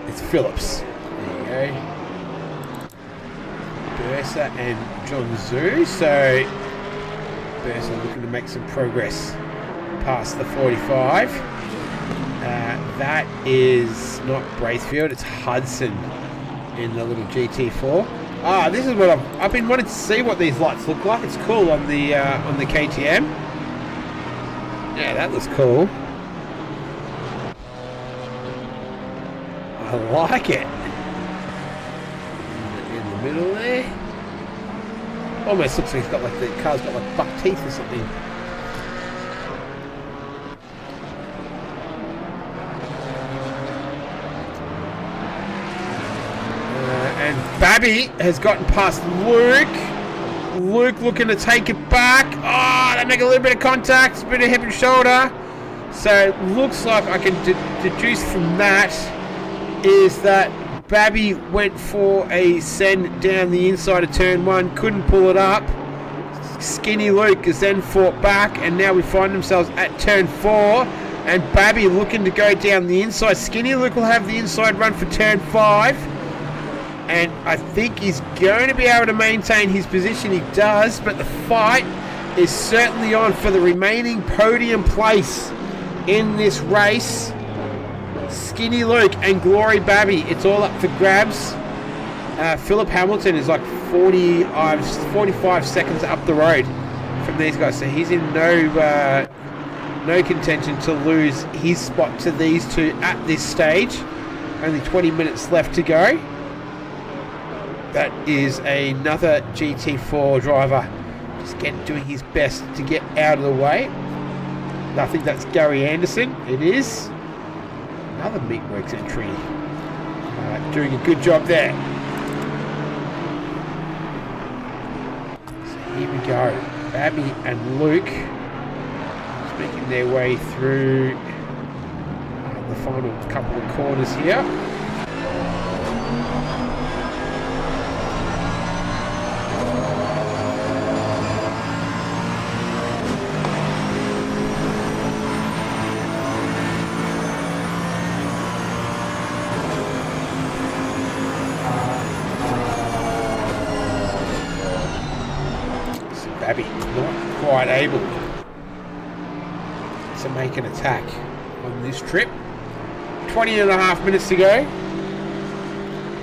S1: It's Phillips. There you go. Bursa and John Zhu. So Bursa looking to make some progress past the 45. That is not Braithfield, it's Hudson in the little GT4. This is what I've been wanting to see what these lights look like. It's cool on the KTM. Yeah, that looks cool. I like it. In the middle there. Almost looks like it's got like the car's got like buck teeth or something. And Babby has gotten past Luke. Luke looking to take it back. Oh, they make a little bit of contact, a bit of hip and shoulder. So it looks like I can deduce from that is that Babby went for a send down the inside of turn 1, couldn't pull it up. Skinny Luke has then fought back, and now we find ourselves at turn 4, and Babby looking to go down the inside. Skinny Luke will have the inside run for turn 5, and I think he's going to be able to maintain his position. He does, but the fight is certainly on for the remaining podium place in this race. Skinny Luke and Glory Babby, it's all up for grabs. Philip Hamilton is like 45 seconds up the road from these guys, so he's in no contention to lose his spot to these two at this stage. Only 20 minutes left to go. That is another GT4 driver just doing his best to get out of the way. I think that's Gary Anderson. It is another Meatworks entry. Doing a good job there. So here we go. Babby and Luke just making their way through the final couple of corners here. Babby not quite able to make an attack on this trip. 20 and a half minutes to go.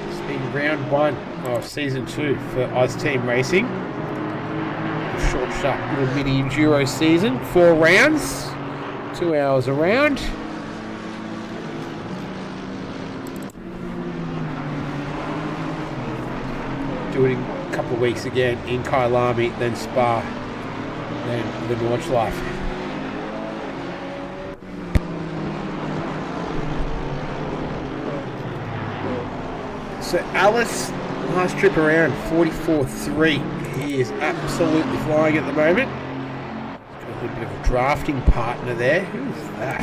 S1: It's been round 1 of season 2 for Aus Team Racing. A short, sharp little mini enduro season. 4 rounds, 2 hours around. Doing a couple of weeks again in Kyalami, then Spa, then the Nordschleife. So Alice, last trip around, 44.3. He is absolutely flying at the moment. Got a little bit of a drafting partner there. Who's that?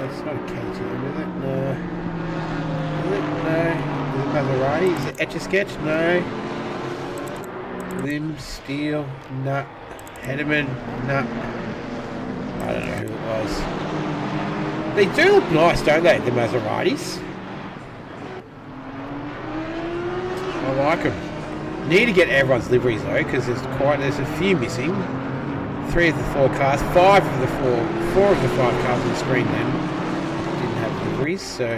S1: It's not a KTM, is it? No. Is it? No. Is it Maserati? Is it Etch-a-Sketch? No. Lim, Steel, no. Hederman, no. I don't know who it was. They do look nice, don't they, the Maseratis? I like them. Need to get everyone's liveries though, because there's a few missing. 3 of the 4 cars, 4 of the 5 cars on the screen then didn't have liveries, so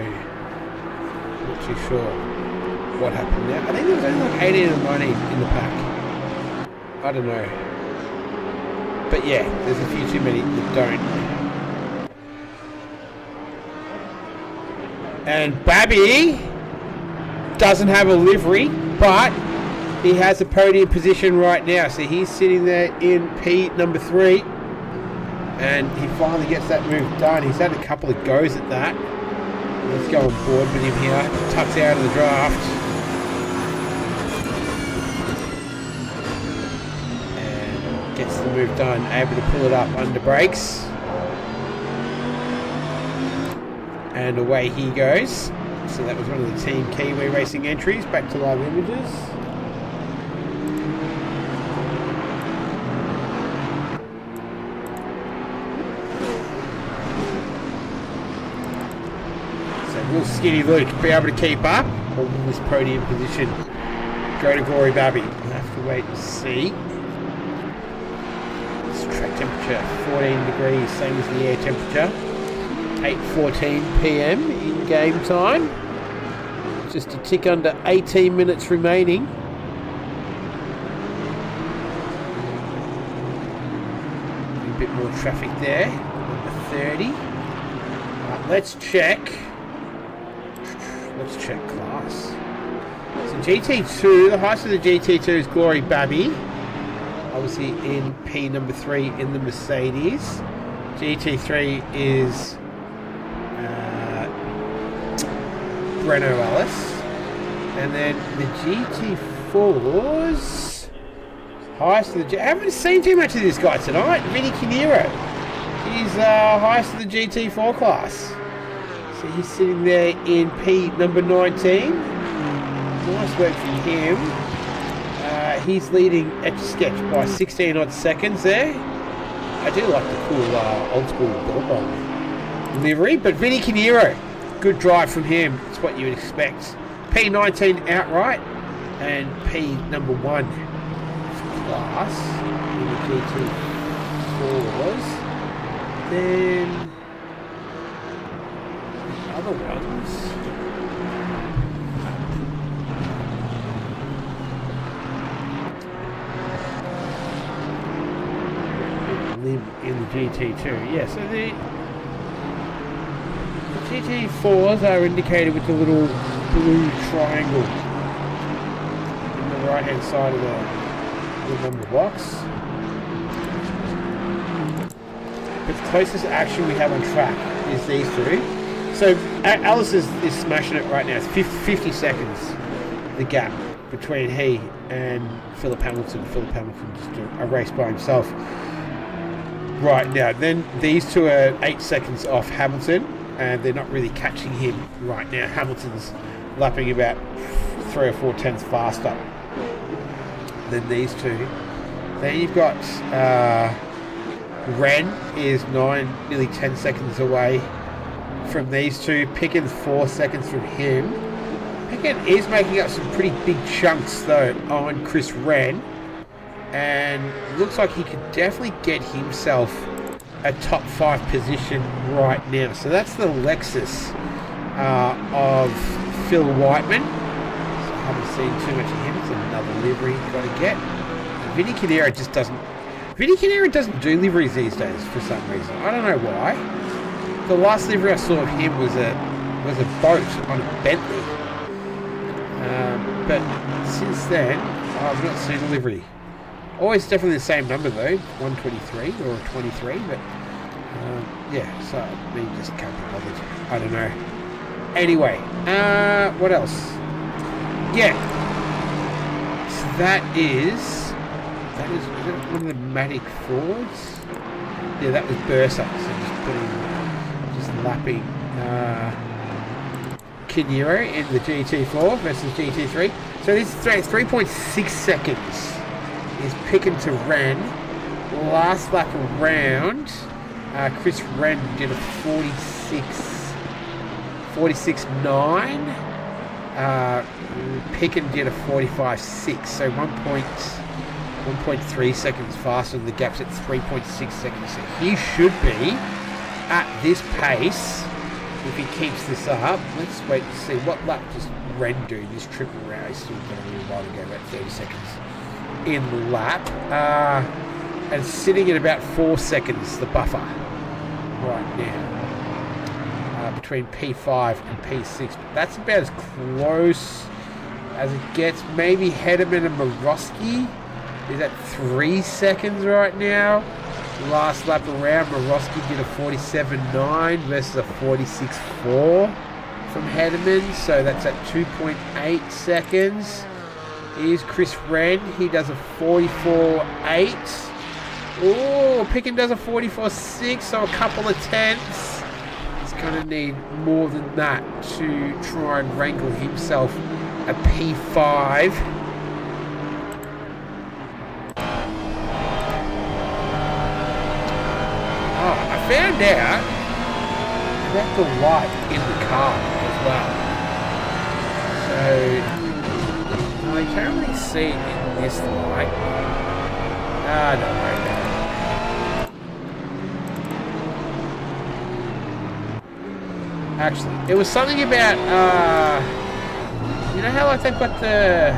S1: not too sure what happened there. I think there was only like 18 and 19 in the pack. I don't know. But yeah, there's a few too many that don't. And Babby doesn't have a livery, but he has a podium position right now. So he's sitting there in P number 3. And he finally gets that move done. He's had a couple of goes at that. Let's go on board with him here. Tucks out of the draft. And gets the move done. Able to pull it up under brakes. And away he goes. So that was one of the Team Kiwi Racing entries. Back to live images. Will Skinny Luke be able to keep up, or will this podium position go to Glory Babby? We'll have to wait and see. This track temperature 14 degrees, same as the air temperature. 8:14 PM in game time. Just a tick under 18 minutes remaining. A bit more traffic there. Number 30. Let's check. Let's check class. So GT2, the highest of the GT2 is Glory Babby. Obviously in P number 3 in the Mercedes. GT3 is Renault Alice. And then the GT4s, highest of the I haven't seen too much of this guy tonight. Vinny Canero. He's highest of the GT4 class. So he's sitting there in P number 19. Nice work from him. He's leading Etch-a-Sketch by 16 odd seconds there. I do like the cool old school Billabong livery, but Vinny Canero, good drive from him. It's what you would expect. P19 outright and P number 1 class in the GT4s. Then the other ones. In the GT2, yeah, so the GT4s are indicated with the little blue triangle in the right hand side of the number box. But the closest action we have on track is these two. So Alice is smashing it right now. It's 50 seconds, the gap between he and Philip Hamilton. Philip Hamilton just a race by himself right now. Then these two are 8 seconds off Hamilton, and they're not really catching him right now. Hamilton's lapping about 3 or 4 tenths faster than these two. Then you've got Ren is nearly 10 seconds away from these two. Pickens 4 seconds from him. Pickens is making up some pretty big chunks though on Chris Ren, and looks like he could definitely get himself a top 5 position right now. So that's the Lexus of Phil Whiteman. So I haven't seen too much of him. It's another livery you've got to get. Vinny Canero just doesn't. Vinny Canero doesn't do liveries these days for some reason. I don't know why. The last livery I saw of him was a boat on a Bentley. But since then, I've not seen a livery. Always definitely the same number though, 123 or 23, but yeah, so maybe just can't be bothered. I don't know. Anyway, what else? Yeah, so that is one of the Matic Fords. Yeah, that was Bursa. So just lapping Canero in the GT4 versus GT3. So this is 3.6 seconds. Is picking to Ren. Last lap around, Chris Ren did a 46.9. Picken did a 45.6. So 1.3 seconds faster than the gap's at 3.6 seconds. So he should be at this pace if he keeps this up. Let's wait and see what lap does Ren do this trip around. He's still got a little while to go, about 30 seconds. In the lap, and sitting at about 4 seconds, the buffer right now between P5 and P6. But that's about as close as it gets. Maybe Hederman and Morosky is at 3 seconds right now. Last lap around, Morosky did a 47.9 versus a 46.4 from Hederman, so that's at 2.8 seconds. Here's Chris Ren. He does a 44.8. Oh, Picken does a 44.6, so a couple of tenths. He's going to need more than that to try and wrangle himself a P5. Oh, I found out about the light in the car as well. So I can't really see it in this light. Don't worry about it. Actually, it was something about, you know how like they've got the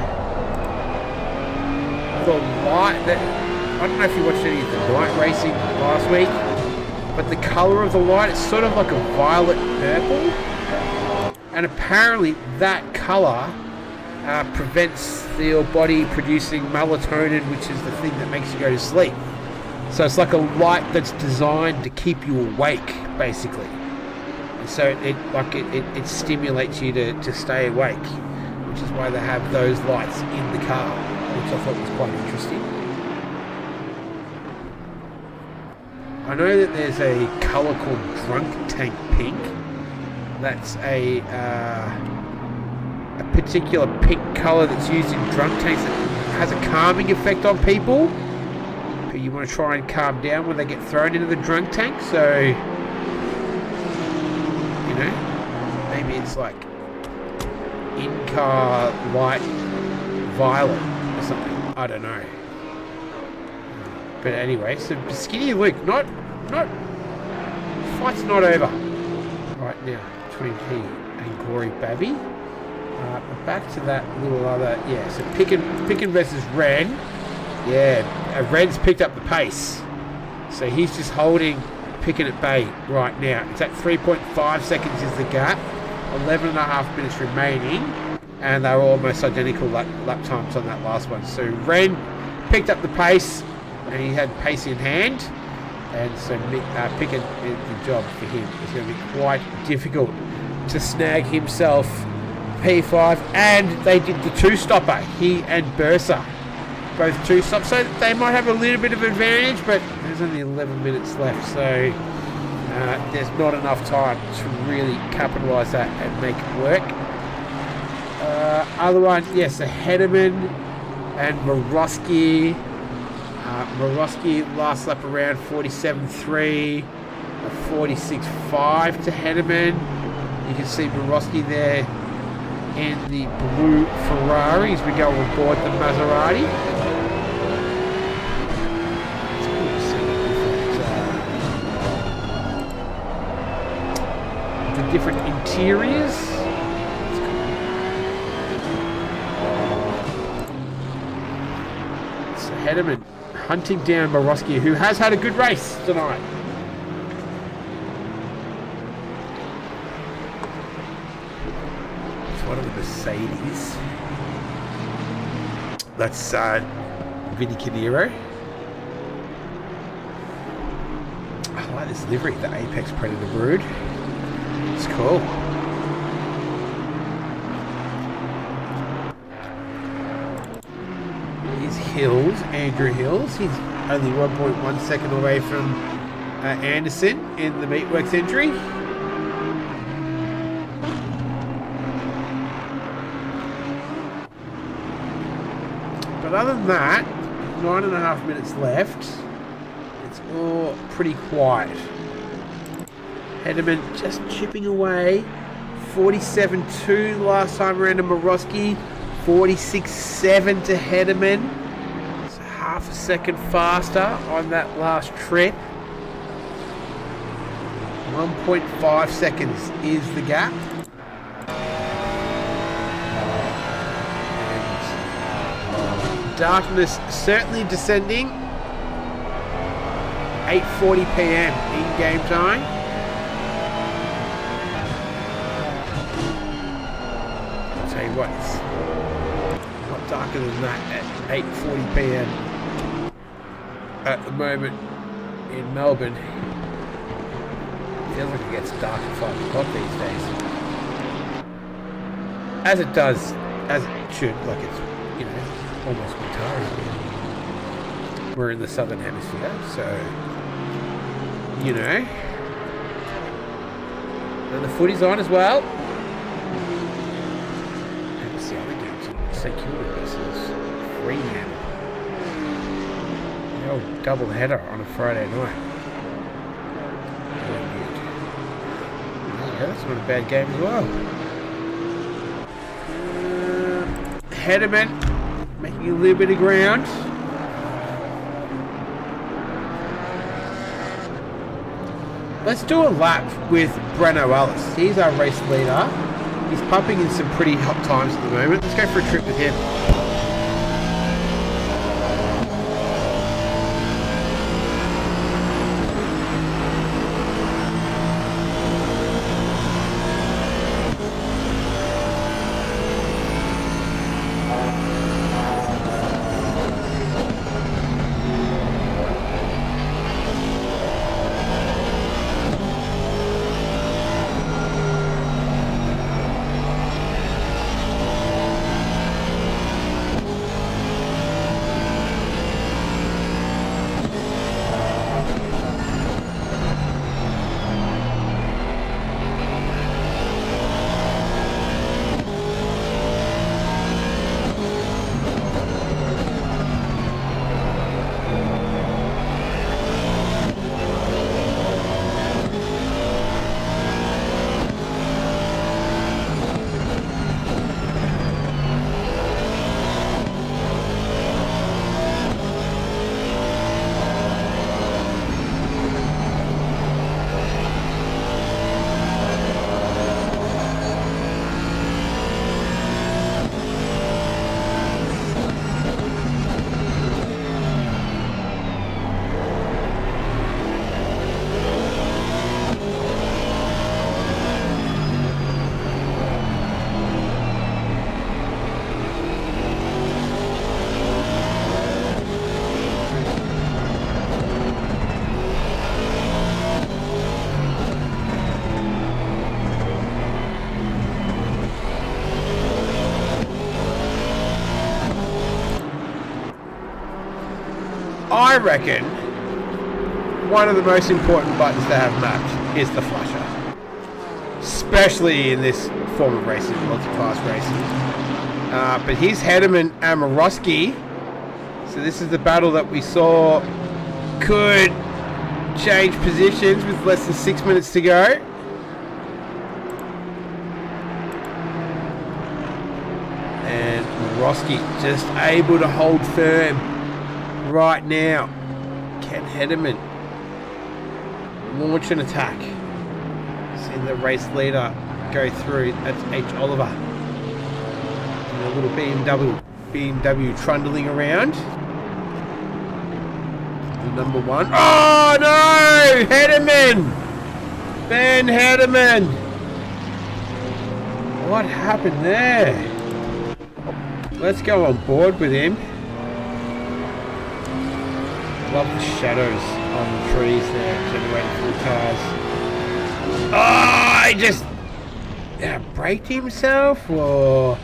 S1: light that, I don't know if you watched any of the night racing last week, but the colour of the light, it's sort of like a violet purple, and apparently that colour prevents your body producing melatonin, which is the thing that makes you go to sleep. So it's like a light that's designed to keep you awake, basically. So it stimulates you to stay awake, which is why they have those lights in the car, which I thought was quite interesting. I know that there's a colour called Drunk Tank Pink. That's a particular pink colour that's used in drunk tanks that has a calming effect on people who you want to try and calm down when they get thrown into the drunk tank. So, you know, maybe it's like in-car light violet or something. I don't know. But anyway, so Skinny Luke, fight's not over right now between he and Glory Babby. But back to that little other, so Picken versus Ren. Yeah, Ren's picked up the pace. So he's just holding Picken at bay right now. It's at 3.5 seconds is the gap. 11.5 minutes remaining. And they're almost identical lap times on that last one. So Ren picked up the pace. And he had pace in hand, and so Pickett, the job for him is going to be quite difficult to snag himself P5, and they did the two-stopper, he and Bursa, both two-stops, so they might have a little bit of advantage, but there's only 11 minutes left, so there's not enough time to really capitalise that and make it work. Other one, yes, so Hederman and Morosky. Morosky last lap around 47.3, 46.5 to Hederman. You can see Morosky there in the blue Ferrari as we go on board the Maserati. It's cool to see the different interiors. So Hederman hunting down Morosky, who has had a good race tonight. It's one of the Mercedes. That's Vinny Canero. I like this livery, the Apex Predator Brood. It's cool. Hills, Andrew Hills. He's only 1.1 second away from Anderson in the Meatworks entry. But other than that, 9.5 minutes left. It's all pretty quiet. Hederman just chipping away. 47.2 last time around to Morosky. 46.7 to Hederman. Half a second faster on that last trip. 1.5 seconds is the gap. And darkness certainly descending. 8:40 PM in game time. I'll tell you what, it's a lot darker than that at 8:40 PM. At the moment in Melbourne, it feels like it gets dark at 5 o'clock these days. As it does, as it should, like it's, you know, almost winter. We're in the southern hemisphere, so, you know. And the footy's on as well. Let's see how we do tonight. St Kilda versus Fremantle. Double header on a Friday night. Yeah, that's not a bad game as well. Hederman making a little bit of ground. Let's do a lap with Breno Ellis. He's our race leader. He's pumping in some pretty hot times at the moment. Let's go for a trip with him. reckon one of the most important buttons to have mapped is the flasher. Especially in this form of racing, multi-class racing. But here's Hederman and Morosky. So this is the battle that we saw could change positions with less than 6 minutes to go. And Morosky just able to hold firm right now. Can Hederman launch an attack? Seeing the race leader go through. That's H. Oliver. And a little BMW trundling around. The number one. Oh no! Hederman! Ben Hederman! What happened there? Let's go on board with him. Love the shadows on the trees there, generating for the cars. Oh, he just braked himself, or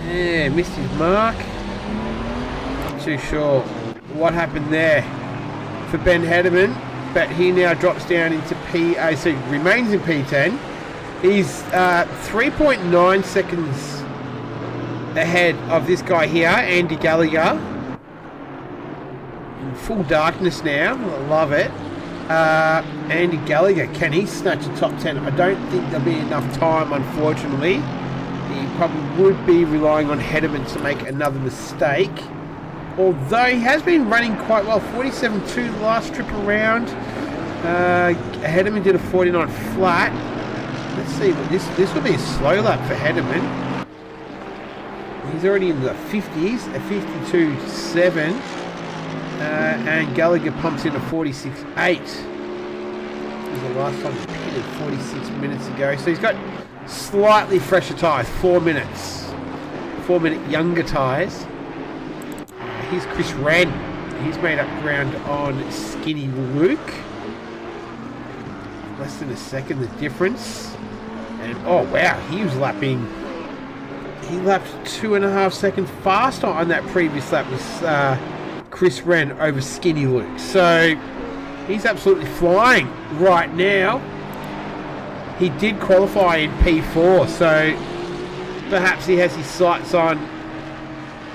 S1: missed his mark. Not too sure what happened there for Ben Hederman, but he now drops down into so he remains in P10. He's 3.9 seconds ahead of this guy here, Andy Gallagher. In full darkness now, I love it. Andy Gallagher, can he snatch a top 10? I don't think there'll be enough time, unfortunately. He probably would be relying on Hederman to make another mistake. Although he has been running quite well. 47.2 last trip around. Hederman did a 49 flat. Let's see, this will be a slow lap for Hederman. He's already in the 50s, a 52.7. And Gallagher pumps in a 46.8. This is the last time he pitted 46 minutes ago. So he's got slightly fresher tyres, 4 minutes. 4 minute younger tyres. Here's Chris Wren. He's made up ground on Skinny Luke. Less than a second the difference. And oh wow, he was lapping. He lapped 2.5 seconds faster on that previous lap with Chris Wren over Skinny Luke. So he's absolutely flying right now. He did qualify in P4, so perhaps he has his sights on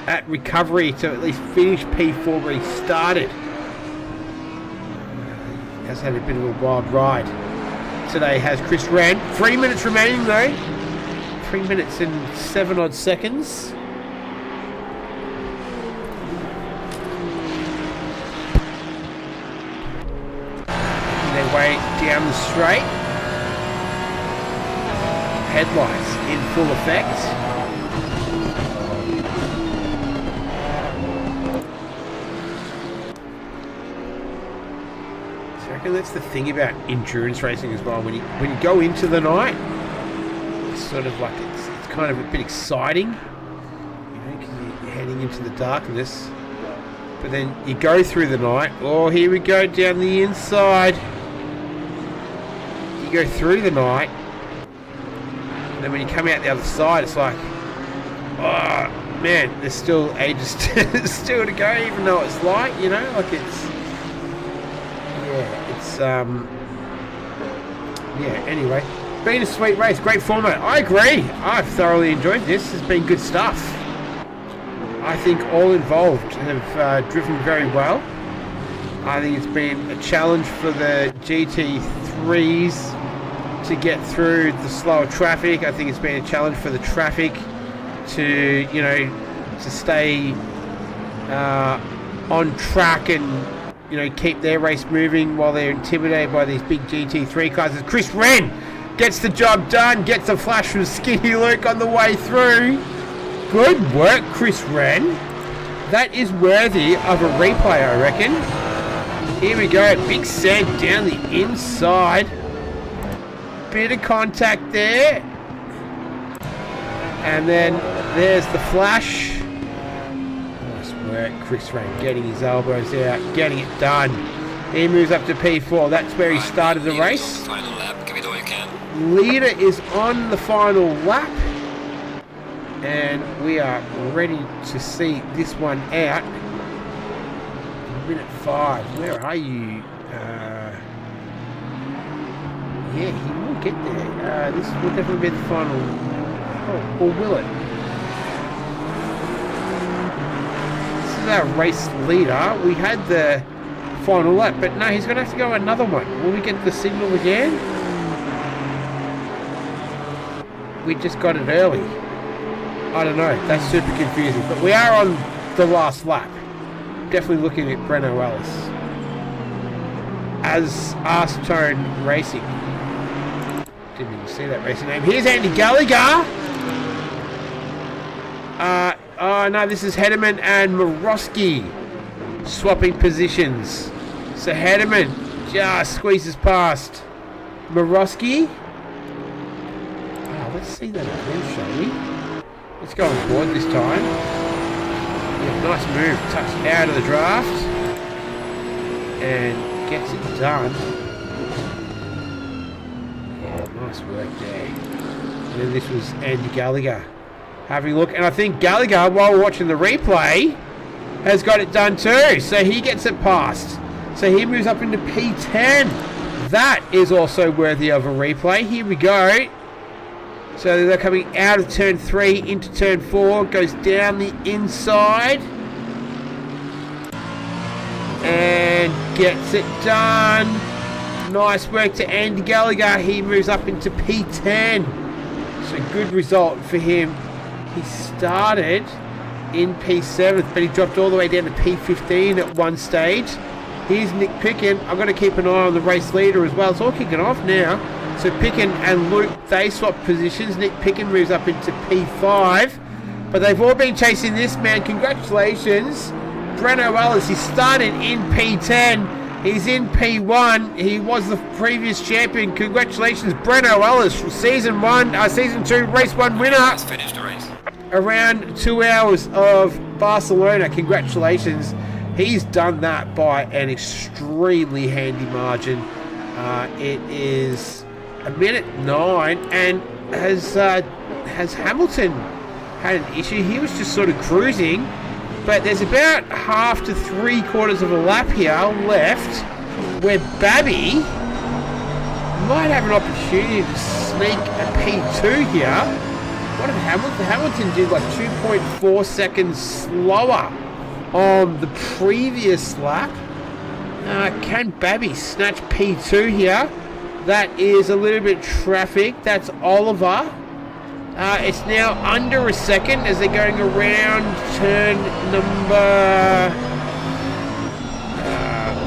S1: at recovery to at least finish P4 where he started. He has had a bit of a wild ride today, has Chris Wren. 3 minutes remaining though. 3 minutes and 7 odd seconds. Making their way down the straight. Headlights in full effect. And that's the thing about endurance racing as well. When you go into the night, it's sort of like it's kind of a bit exciting, you know, because you're heading into the darkness. But then you go through the night. Oh, here we go down the inside. You go through the night, and then when you come out the other side, it's like, oh man, there's still ages still to go, even though it's light. You know, like it's. Anyway, been a sweet race, great format. I agree. I've thoroughly enjoyed this. It's been good stuff. I think all involved have driven very well. I think it's been a challenge for the GT3s to get through the slower traffic. I think it's been a challenge for the traffic to, you know, to stay on track and, you know, keep their race moving while they're intimidated by these big GT3 cars. As Chris Wren gets the job done, gets a flash from Skinny Luke on the way through. Good work, Chris Wren. That is worthy of a replay, I reckon. Here we go, big send down the inside. Bit of contact there. And then there's the flash. Work, Chris Wren getting his elbows out, getting it done. He moves up to P4. That's where he started the race.
S2: Final lap. Give it all you can.
S1: Leader is on the final lap, and we are ready to see this one out. minute 5. Where are you? Yeah, he will get there. This will definitely be the final. Oh, or will it? This is our race leader. We had the final lap, but no, he's going to have to go another one. Will we get the signal again? We just got it early. I don't know. That's super confusing. But we are on the last lap. Definitely looking at Breno Ellis as Aus Team Racing. Didn't even see that racing name. Here's Andy Gallagher. Oh no, this is Hederman and Morosky swapping positions. So Hederman just squeezes past Morosky. Oh, let's see that again, shall we? Let's go on board this time. Yeah, nice move. Touch out of the draft. And gets it done. Yeah, nice work there. And then this was Andy Gallagher having a look. And I think Gallagher, while we're watching the replay, has got it done too. So he gets it past. So he moves up into P10. That is also worthy of a replay. Here we go. So they're coming out of turn 3 into turn 4. Goes down the inside. And gets it done. Nice work to Andy Gallagher. He moves up into P10. So good result for him. He started in P7, but he dropped all the way down to P15 at one stage. Here's Nick Picken. I'm going to keep an eye on the race leader as well. It's all kicking off now. So Picken and Luke, they swap positions. Nick Picken moves up into P5. But they've all been chasing this man. Congratulations. Breno Ellis, he started in P10. He's in P1. He was the previous champion. Congratulations, Breno Ellis, season 2, race 1 winner.
S2: Let's finish the race.
S1: Around 2 hours of Barcelona. Congratulations. He's done that by an extremely handy margin. It is a minute 9, and has Hamilton had an issue? He was just sort of cruising, but there's about half to 3/4 of a lap here left, where Babby might have an opportunity to sneak a P2 here. What did Hamilton? Hamilton did like 2.4 seconds slower on the previous lap. Can Babby snatch P2 here? That is a little bit traffic. That's Oliver. It's now under a second as they're going around turn number...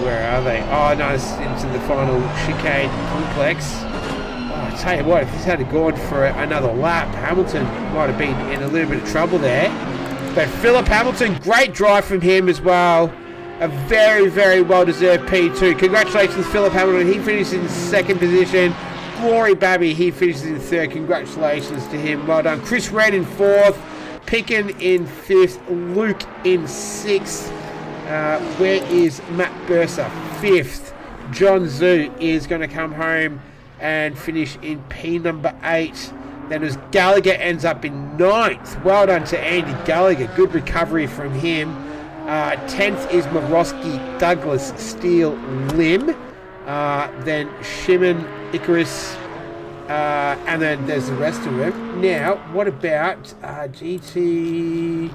S1: where are they? Oh no, it's into the final chicane complex. Oh, I tell you what, if this had gone for another lap, Hamilton might have been in a little bit of trouble there. But Philip Hamilton, great drive from him as well. A very, very well-deserved P2. Congratulations, Philip Hamilton. He finishes in second position. Glory Babby, he finishes in third. Congratulations to him. Well done. Chris Red in fourth. Picken in fifth. Luke in sixth. Where is Matt Bursa? Fifth. John Zhu is going to come home and finish in P number 8. Then as Gallagher ends up in 9th. Well done to Andy Gallagher. Good recovery from him. 10th is Morosky, Douglas, Steele, Lim. Then Shimon, Icarus, and then there's the rest of them. Now, what about GT2,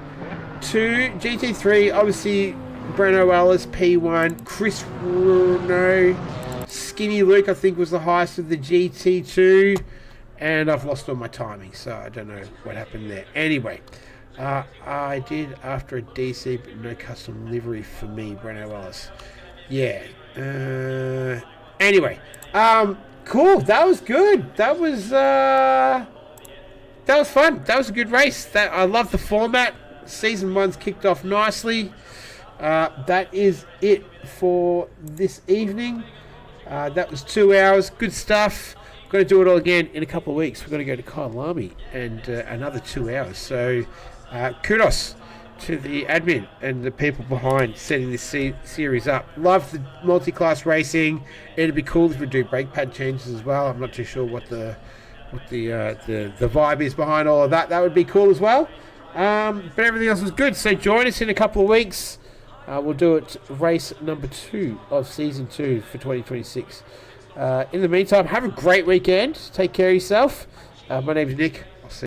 S1: GT3? Obviously, Breno Ellis, P1. Chris Bruno, Skinny Luke, I think was the highest of the GT2. And I've lost all my timing, so I don't know what happened there. Anyway, I did after a DC, but no custom livery for me, Breno Ellis. Yeah. Anyway, cool. That was good. That was fun. That was a good race. I love the format. Season 1's kicked off nicely. That is it for this evening. That was 2 hours. Good stuff. We're going to do it all again in a couple of weeks. We're going to go to Kyalami and another 2 hours. So kudos to the admin and the people behind setting this series up. Love the multi-class racing. It'd be cool if we do brake pad changes as well. I'm not too sure what the vibe is behind all of that. That would be cool as well. But everything else was good. So join us in a couple of weeks we'll do it race number 2 of season 2 for 2026. In the meantime, have a great weekend. Take care of yourself. My name's Nick.